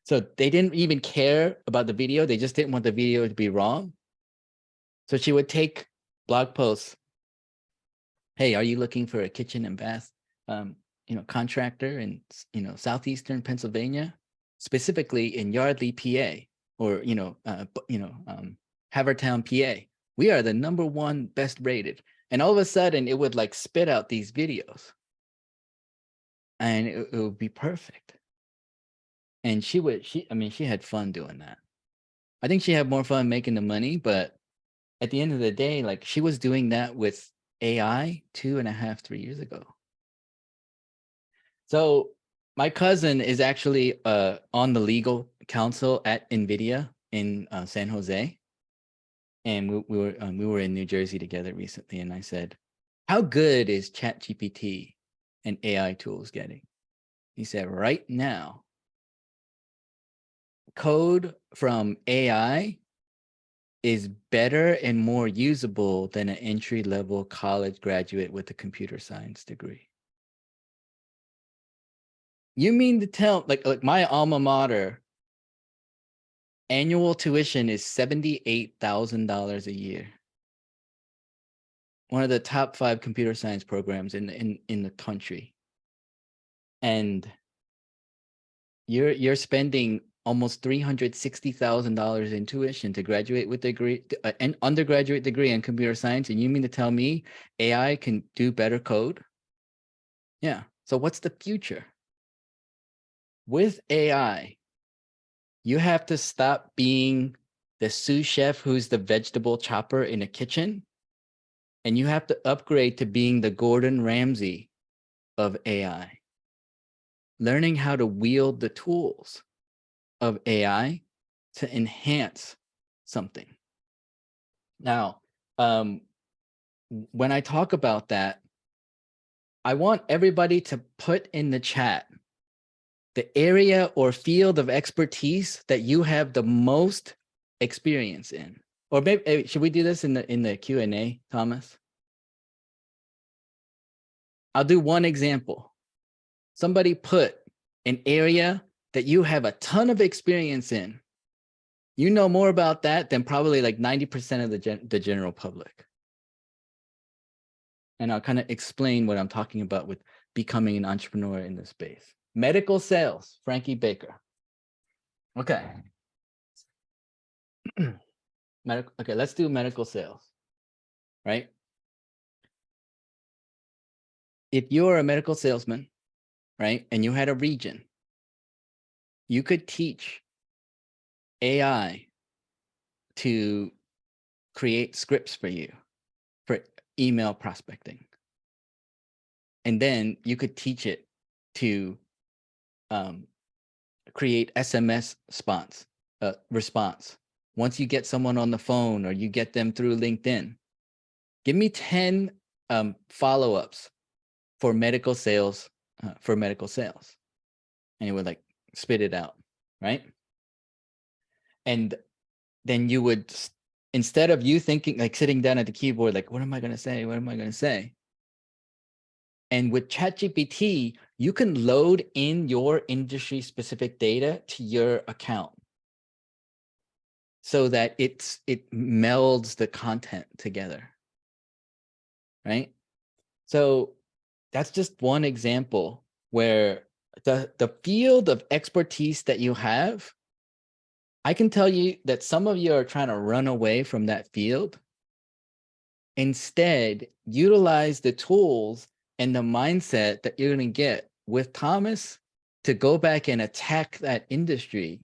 So they didn't even care about the video. They just didn't want the video to be wrong. So she would take blog posts. Hey, are you looking for a kitchen and bath, contractor in, Southeastern Pennsylvania, specifically in Yardley, PA, or, Havertown, PA. We are the #1 best rated. And all of a sudden it would like spit out these videos and it would be perfect. And she had fun doing that. I think she had more fun making the money, but at the end of the day, like she was doing that with AI 2.5, 3 years ago. So my cousin is actually on the legal counsel at NVIDIA in San Jose. And we were in New Jersey together recently. And I said, how good is ChatGPT and AI tools getting? He said, right now, code from AI is better and more usable than an entry-level college graduate with a computer science degree. You mean to tell, like my alma mater, annual tuition is $78,000 a year. One of the top 5 computer science programs in the country. And you're spending almost $360,000 in tuition to graduate with an undergraduate degree in computer science, and you mean to tell me AI can do better code? Yeah. So what's the future? With AI, you have to stop being the sous chef who's the vegetable chopper in a kitchen, and you have to upgrade to being the Gordon Ramsay of AI. Learning how to wield the tools of AI to enhance something. Now, when I talk about that, I want everybody to put in the chat the area or field of expertise that you have the most experience in. Or maybe should we do this in the Q&A, Thomas? I'll do one example. Somebody put an area that you have a ton of experience in. You know more about that than probably like 90% of the general public. And I'll kind of explain what I'm talking about with becoming an entrepreneur in this space. Medical sales, Frankie Baker. Okay. Okay, let's do medical sales, right? If you're a medical salesman, right, and you had a region, you could teach AI to create scripts for you for email prospecting. And then you could teach it to create SMS response. Once you get someone on the phone or you get them through LinkedIn, give me 10 follow-ups for medical sales, And it would like spit it out, right? And then you would, instead of you thinking, like sitting down at the keyboard, like, what am I going to say? What am I going to say? And with ChatGPT, you can load in your industry specific data to your account so that it melds the content together, right? So that's just one example where the field of expertise that you have, I can tell you that some of you are trying to run away from that field. Instead, utilize the tools and the mindset that you're going to get with Thomas to go back and attack that industry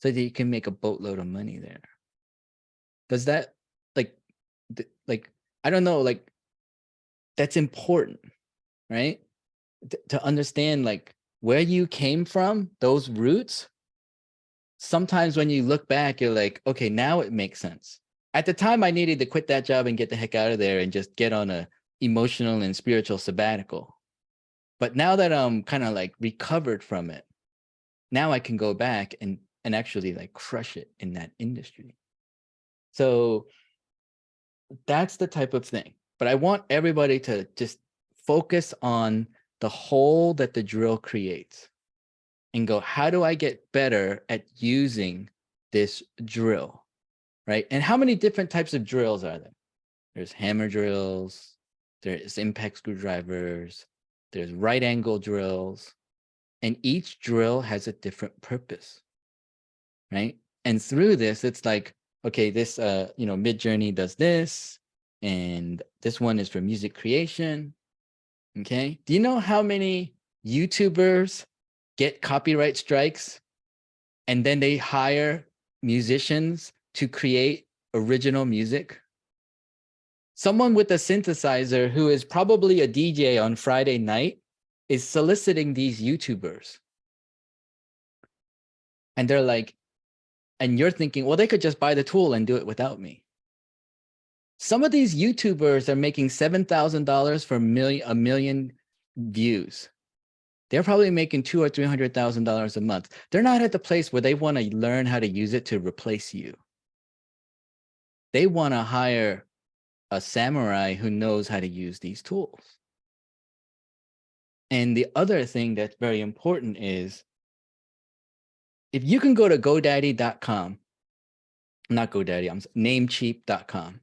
so that you can make a boatload of money there. Does that, like, I don't know, like, that's important, right? To understand, like, where you came from, those roots. Sometimes when you look back, you're like, okay, now it makes sense. At the time, I needed to quit that job and get the heck out of there and just get on a emotional and spiritual sabbatical. But now that I'm kind of like recovered from it, now I can go back and actually like crush it in that industry. So that's the type of thing. But I want everybody to just focus on the hole that the drill creates and go, how do I get better at using this drill, right? And how many different types of drills are there? There's hammer drills, there's impact screwdrivers, there's right angle drills, and each drill has a different purpose, right? And through this, it's like, okay, this, Midjourney does this, and this one is for music creation, okay? Do you know how many YouTubers get copyright strikes and then they hire musicians to create original music? Someone with a synthesizer who is probably a DJ on Friday night is soliciting these YouTubers. And they're like, and you're thinking, well, they could just buy the tool and do it without me. Some of these YouTubers are making $7,000 for a million views. They're probably making $200,000 or $300,000 a month. They're not at the place where they want to learn how to use it to replace you. They want to hire a samurai who knows how to use these tools. And the other thing that's very important is, if you can go to GoDaddy.com, not GoDaddy, Namecheap.com,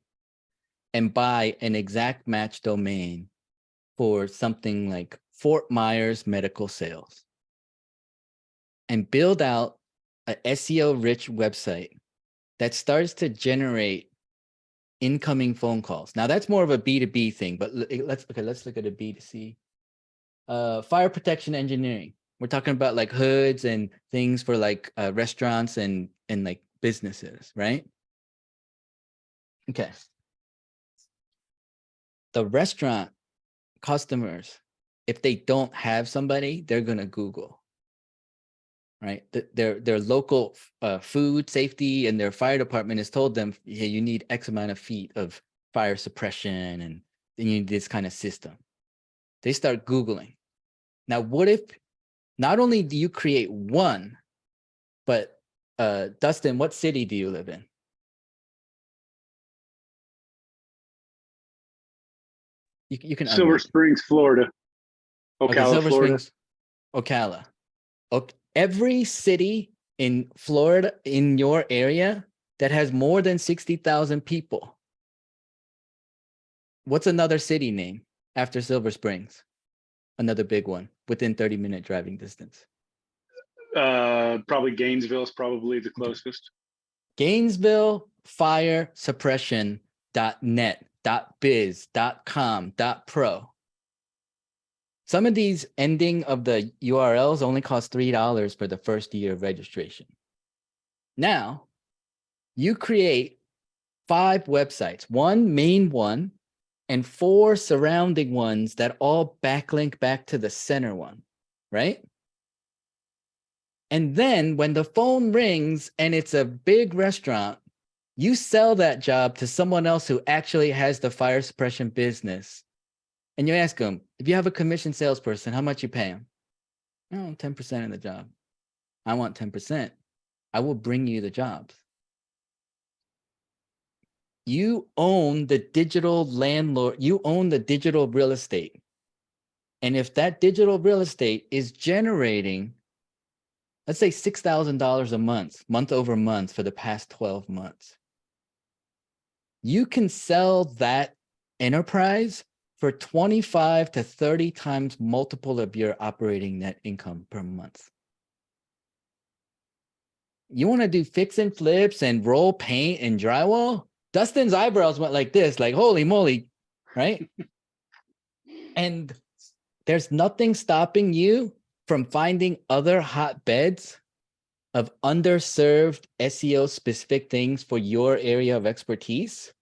and buy an exact match domain for something like Fort Myers Medical Sales, and build out a SEO-rich website that starts to generate incoming phone calls. Now that's more of a B2B thing, but let's look at a B2C. Fire protection engineering. We're talking about like hoods and things for like restaurants and like businesses, right? Okay. The restaurant customers, if they don't have somebody, they're gonna Google, right? Their local food safety and their fire department has told them, yeah, you need X amount of feet of fire suppression, and then you need this kind of system. They start Googling. Now, what if not only do you create one, but Dustin, what city do you live in? You can Silver unmute. Springs, Florida. Ocala, Okay, Silver Florida. Springs, Ocala. Every city in Florida, in your area, that has more than 60,000 people. What's another city name after Silver Springs? Another big one within 30-minute driving distance. Probably Gainesville is probably the closest. Gainesville Fire Suppression.net, .biz, .com, .pro. Some of these ending of the URLs only cost $3 for the first year of registration. Now, you create 5 websites, one main one, and 4 surrounding ones that all backlink back to the center one, right? And then when the phone rings and it's a big restaurant, you sell that job to someone else who actually has the fire suppression business. And you ask them, if you have a commission salesperson, how much you pay them? Oh, 10% of the job. I want 10%. I will bring you the jobs. You own the digital landlord. You own the digital real estate. And if that digital real estate is generating, let's say $6,000 a month over month for the past 12 months, you can sell that enterprise for 25 to 30 times multiple of your operating net income per month. You want to do fix and flips and roll paint and drywall? Dustin's eyebrows went like this, like, holy moly, right? And there's nothing stopping you from finding other hotbeds of underserved SEO specific things for your area of expertise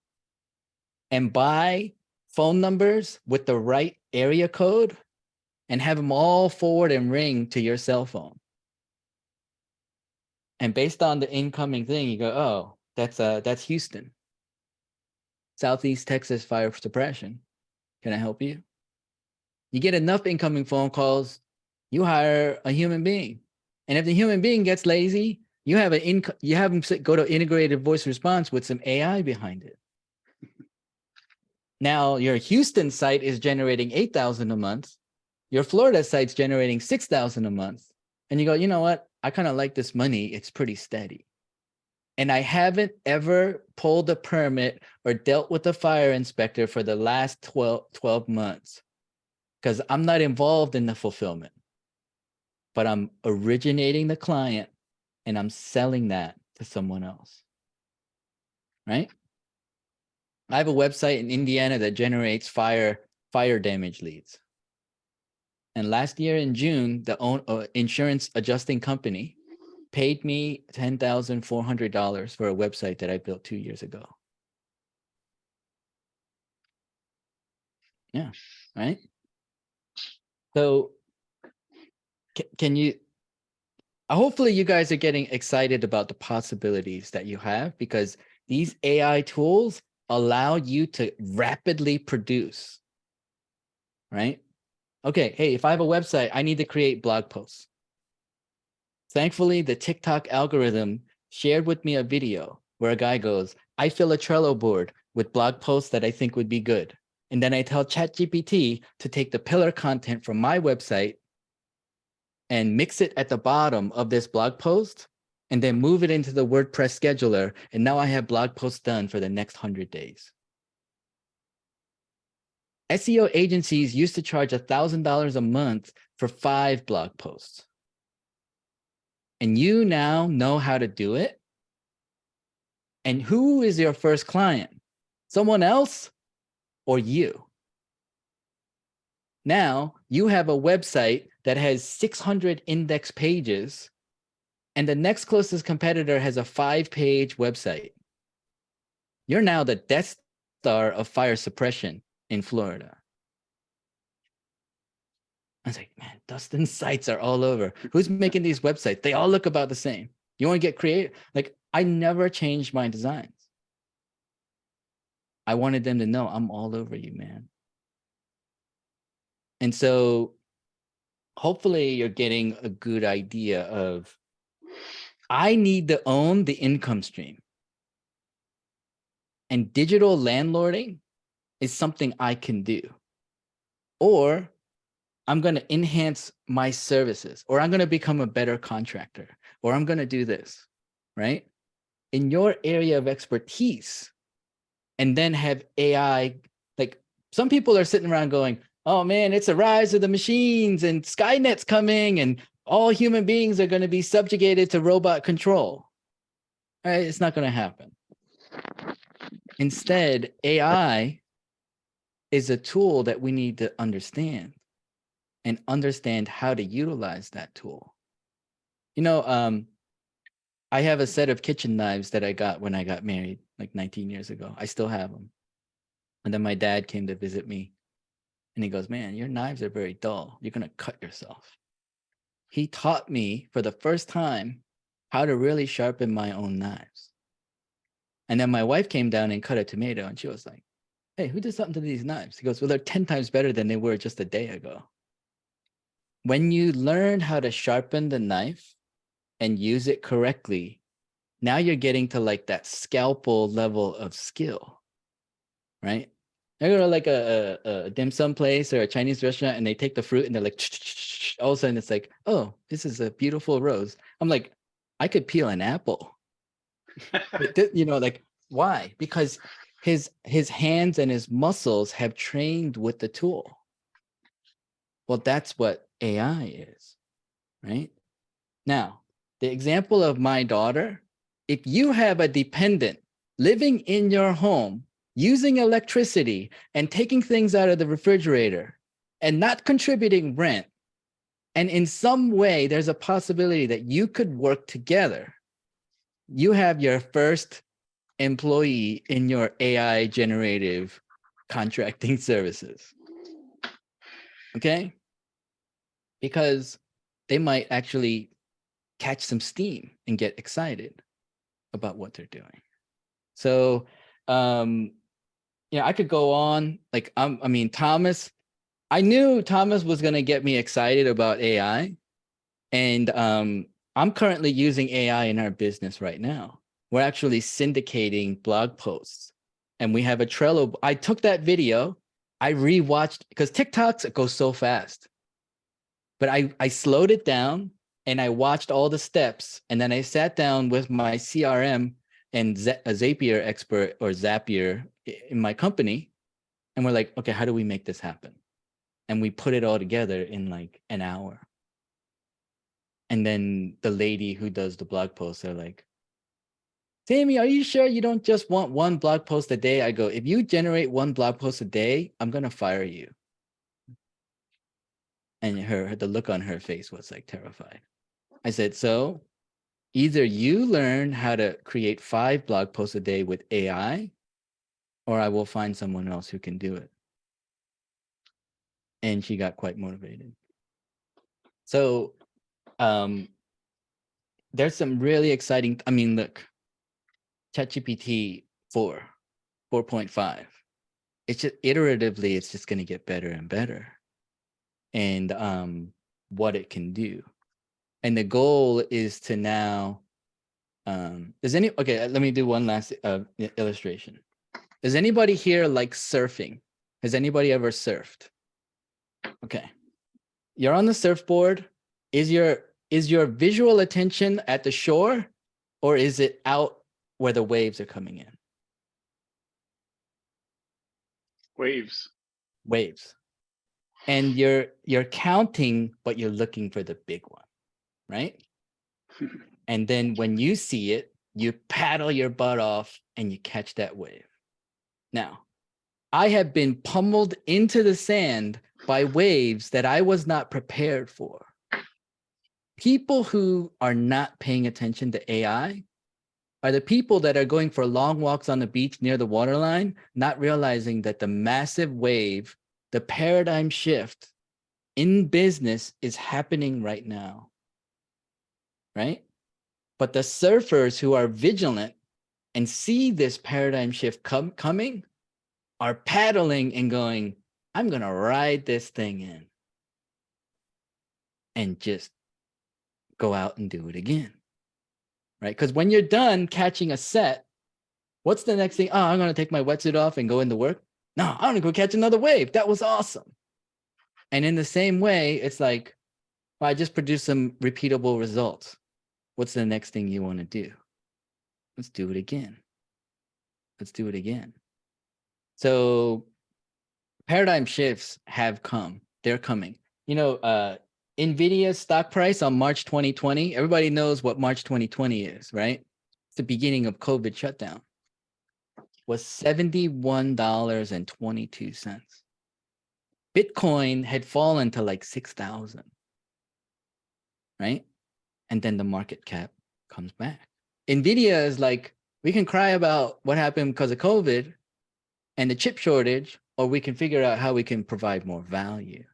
and buy phone numbers with the right area code and have them all forward and ring to your cell phone. And based on the incoming thing, you go, oh, that's Houston. Southeast Texas fire suppression. Can I help you? You get enough incoming phone calls, you hire a human being. And if the human being gets lazy, you have them go to integrated voice response with some AI behind it. Now your Houston site is generating 8,000 a month. Your Florida site's generating 6,000 a month. And you go, you know what? I kind of like this money. It's pretty steady. And I haven't ever pulled a permit or dealt with a fire inspector for the last 12 months because I'm not involved in the fulfillment, but I'm originating the client and I'm selling that to someone else, right? I have a website in Indiana that generates fire damage leads. And last year in June, the insurance adjusting company paid me $10,400 for a website that I built 2 years ago. Yeah, right? So can you, hopefully you guys are getting excited about the possibilities that you have because these AI tools allow you to rapidly produce, right? Okay, hey, if I have a website, I need to create blog posts. Thankfully, the TikTok algorithm shared with me a video where a guy goes, I fill a Trello board with blog posts that I think would be good. And then I tell ChatGPT to take the pillar content from my website and mix it at the bottom of this blog post and then move it into the WordPress scheduler. And now I have blog posts done for the next 100 days. SEO agencies used to charge $1,000 a month for 5 blog posts. And you now know how to do it. And who is your first client? Someone else or you? Now you have a website that has 600 index pages and the next closest competitor has a 5-page website. You're now the Death Star of fire suppression in Florida. I was like, man, Dustin's sites are all over. Who's making these websites? They all look about the same. You want to get creative? Like, I never changed my designs. I wanted them to know I'm all over you, man. And so hopefully you're getting a good idea of, I need to own the income stream. And digital landlording is something I can do. Or I'm going to enhance my services, or I'm going to become a better contractor, or I'm going to do this, right? In your area of expertise, and then have AI, like some people are sitting around going, oh man, it's a rise of the machines and Skynet's coming and all human beings are going to be subjugated to robot control. All right, it's not going to happen. Instead, AI is a tool that we need to understand. and understand how to utilize that tool. You know, I have a set of kitchen knives that I got when I got married, like 19 years ago. I still have them. And then my dad came to visit me, and he goes, "Man, your knives are very dull. You're going to cut yourself." He taught me for the first time how to really sharpen my own knives. And then my wife came down and cut a tomato, and she was like, "Hey, who did something to these knives?" He goes, "Well, they're 10 times better than they were just a day ago." When you learn how to sharpen the knife and use it correctly, now you're getting to like that scalpel level of skill, right? I go to like a dim sum place or a Chinese restaurant, and they take the fruit and they're like, all of a sudden it's like, "Oh, this is a beautiful rose." I'm like, I could peel an apple. You know, like, why? Because his hands and his muscles have trained with the tool. Well, that's what AI is, right? Now, the example of my daughter, if you have a dependent living in your home using electricity and taking things out of the refrigerator and not contributing rent, and in some way there's a possibility that you could work together, you have your first employee in your AI generative contracting services. Okay? Because they might actually catch some steam and get excited about what they're doing. So, I could go on. Like, I mean, Thomas, I knew Thomas was going to get me excited about AI. And I'm currently using AI in our business right now. We're actually syndicating blog posts. And we have a Trello. I took that video, I rewatched, because TikToks go so fast. But I slowed it down and I watched all the steps. And then I sat down with my CRM and a Zapier expert or Zapier in my company. And we're like, okay, how do we make this happen? And we put it all together in like an hour. And then the lady who does the blog posts are like, "Sammy, are you sure you don't just want one blog post a day?" I go, "If you generate one blog post a day, I'm going to fire you." And the look on her face was like terrified. I said, "So either you learn how to create 5 blog posts a day with AI, or I will find someone else who can do it." And she got quite motivated. So there's some really exciting, I mean, look, ChatGPT 4.5. It's just iteratively, it's just going to get better and better. And what it can do. And the goal is to now, okay, let me do one last illustration. Does anybody here like surfing? Has anybody ever surfed? Okay. You're on the surfboard. Is your visual attention at the shore, or is it out where the waves are coming in? Waves. Waves. And you're counting, but you're looking for the big one, right? And then when you see it, you paddle your butt off and you catch that wave. Now, I have been pummeled into the sand by waves that I was not prepared for. People who are not paying attention to AI are the people that are going for long walks on the beach near the waterline, not realizing that the massive wave, the paradigm shift in business is happening right now, right? But the surfers who are vigilant and see this paradigm shift coming are paddling and going, "I'm going to ride this thing in," and just go out and do it again, right? Because when you're done catching a set, what's the next thing? "Oh, I'm going to take my wetsuit off and go into work." "No, I'm going to go catch another wave. That was awesome." And in the same way, it's like, well, I just produced some repeatable results. What's the next thing you want to do? Let's do it again. Let's do it again. So paradigm shifts have come. They're coming. You know, NVIDIA's stock price on March 2020, everybody knows what March 2020 is, right? It's the beginning of COVID shutdown. Was $71.22. Bitcoin had fallen to like 6,000, right? And then the market cap comes back. Nvidia is like, we can cry about what happened because of COVID and the chip shortage, or we can figure out how we can provide more value.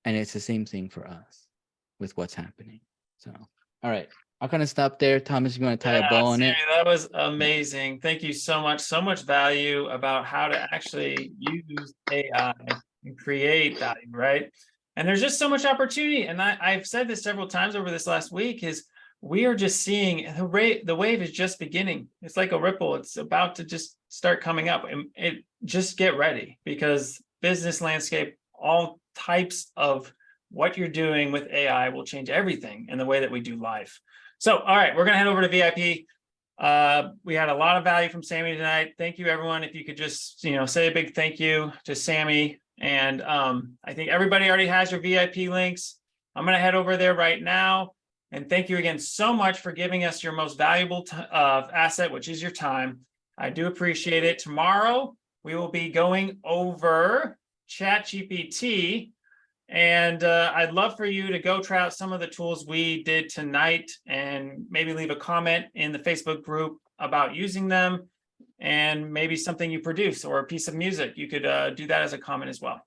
And it's the same thing for us with what's happening. So, all right, I'm gonna stop there. Thomas, you want to tie a bow on it? Siri, that was amazing. Thank you so much. So much value about how to actually use AI and create value, right? And there's just so much opportunity. And I've said this several times over this last week is we are just seeing the wave is just beginning. It's like a ripple. It's about to just start coming up, and it just get ready, because business landscape, all types of what you're doing with AI will change everything in the way that we do life. So, all right, we're going to head over to VIP. We had a lot of value from Sammy tonight. Thank you, everyone. If you could just, say a big thank you to Sammy. And I think everybody already has your VIP links. I'm going to head over there right now. And thank you again so much for giving us your most valuable asset, which is your time. I do appreciate it. Tomorrow, we will be going over ChatGPT. And I'd love for you to go try out some of the tools we did tonight, and maybe leave a comment in the Facebook group about using them, and maybe something you produce or a piece of music. You could do that as a comment as well.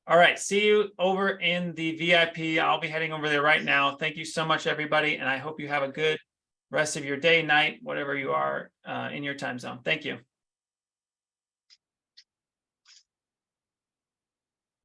All right, see you over in the VIP. I'll be heading over there right now. Thank you so much, everybody. And I hope you have a good rest of your day, night, whatever you are in your time zone. Thank you.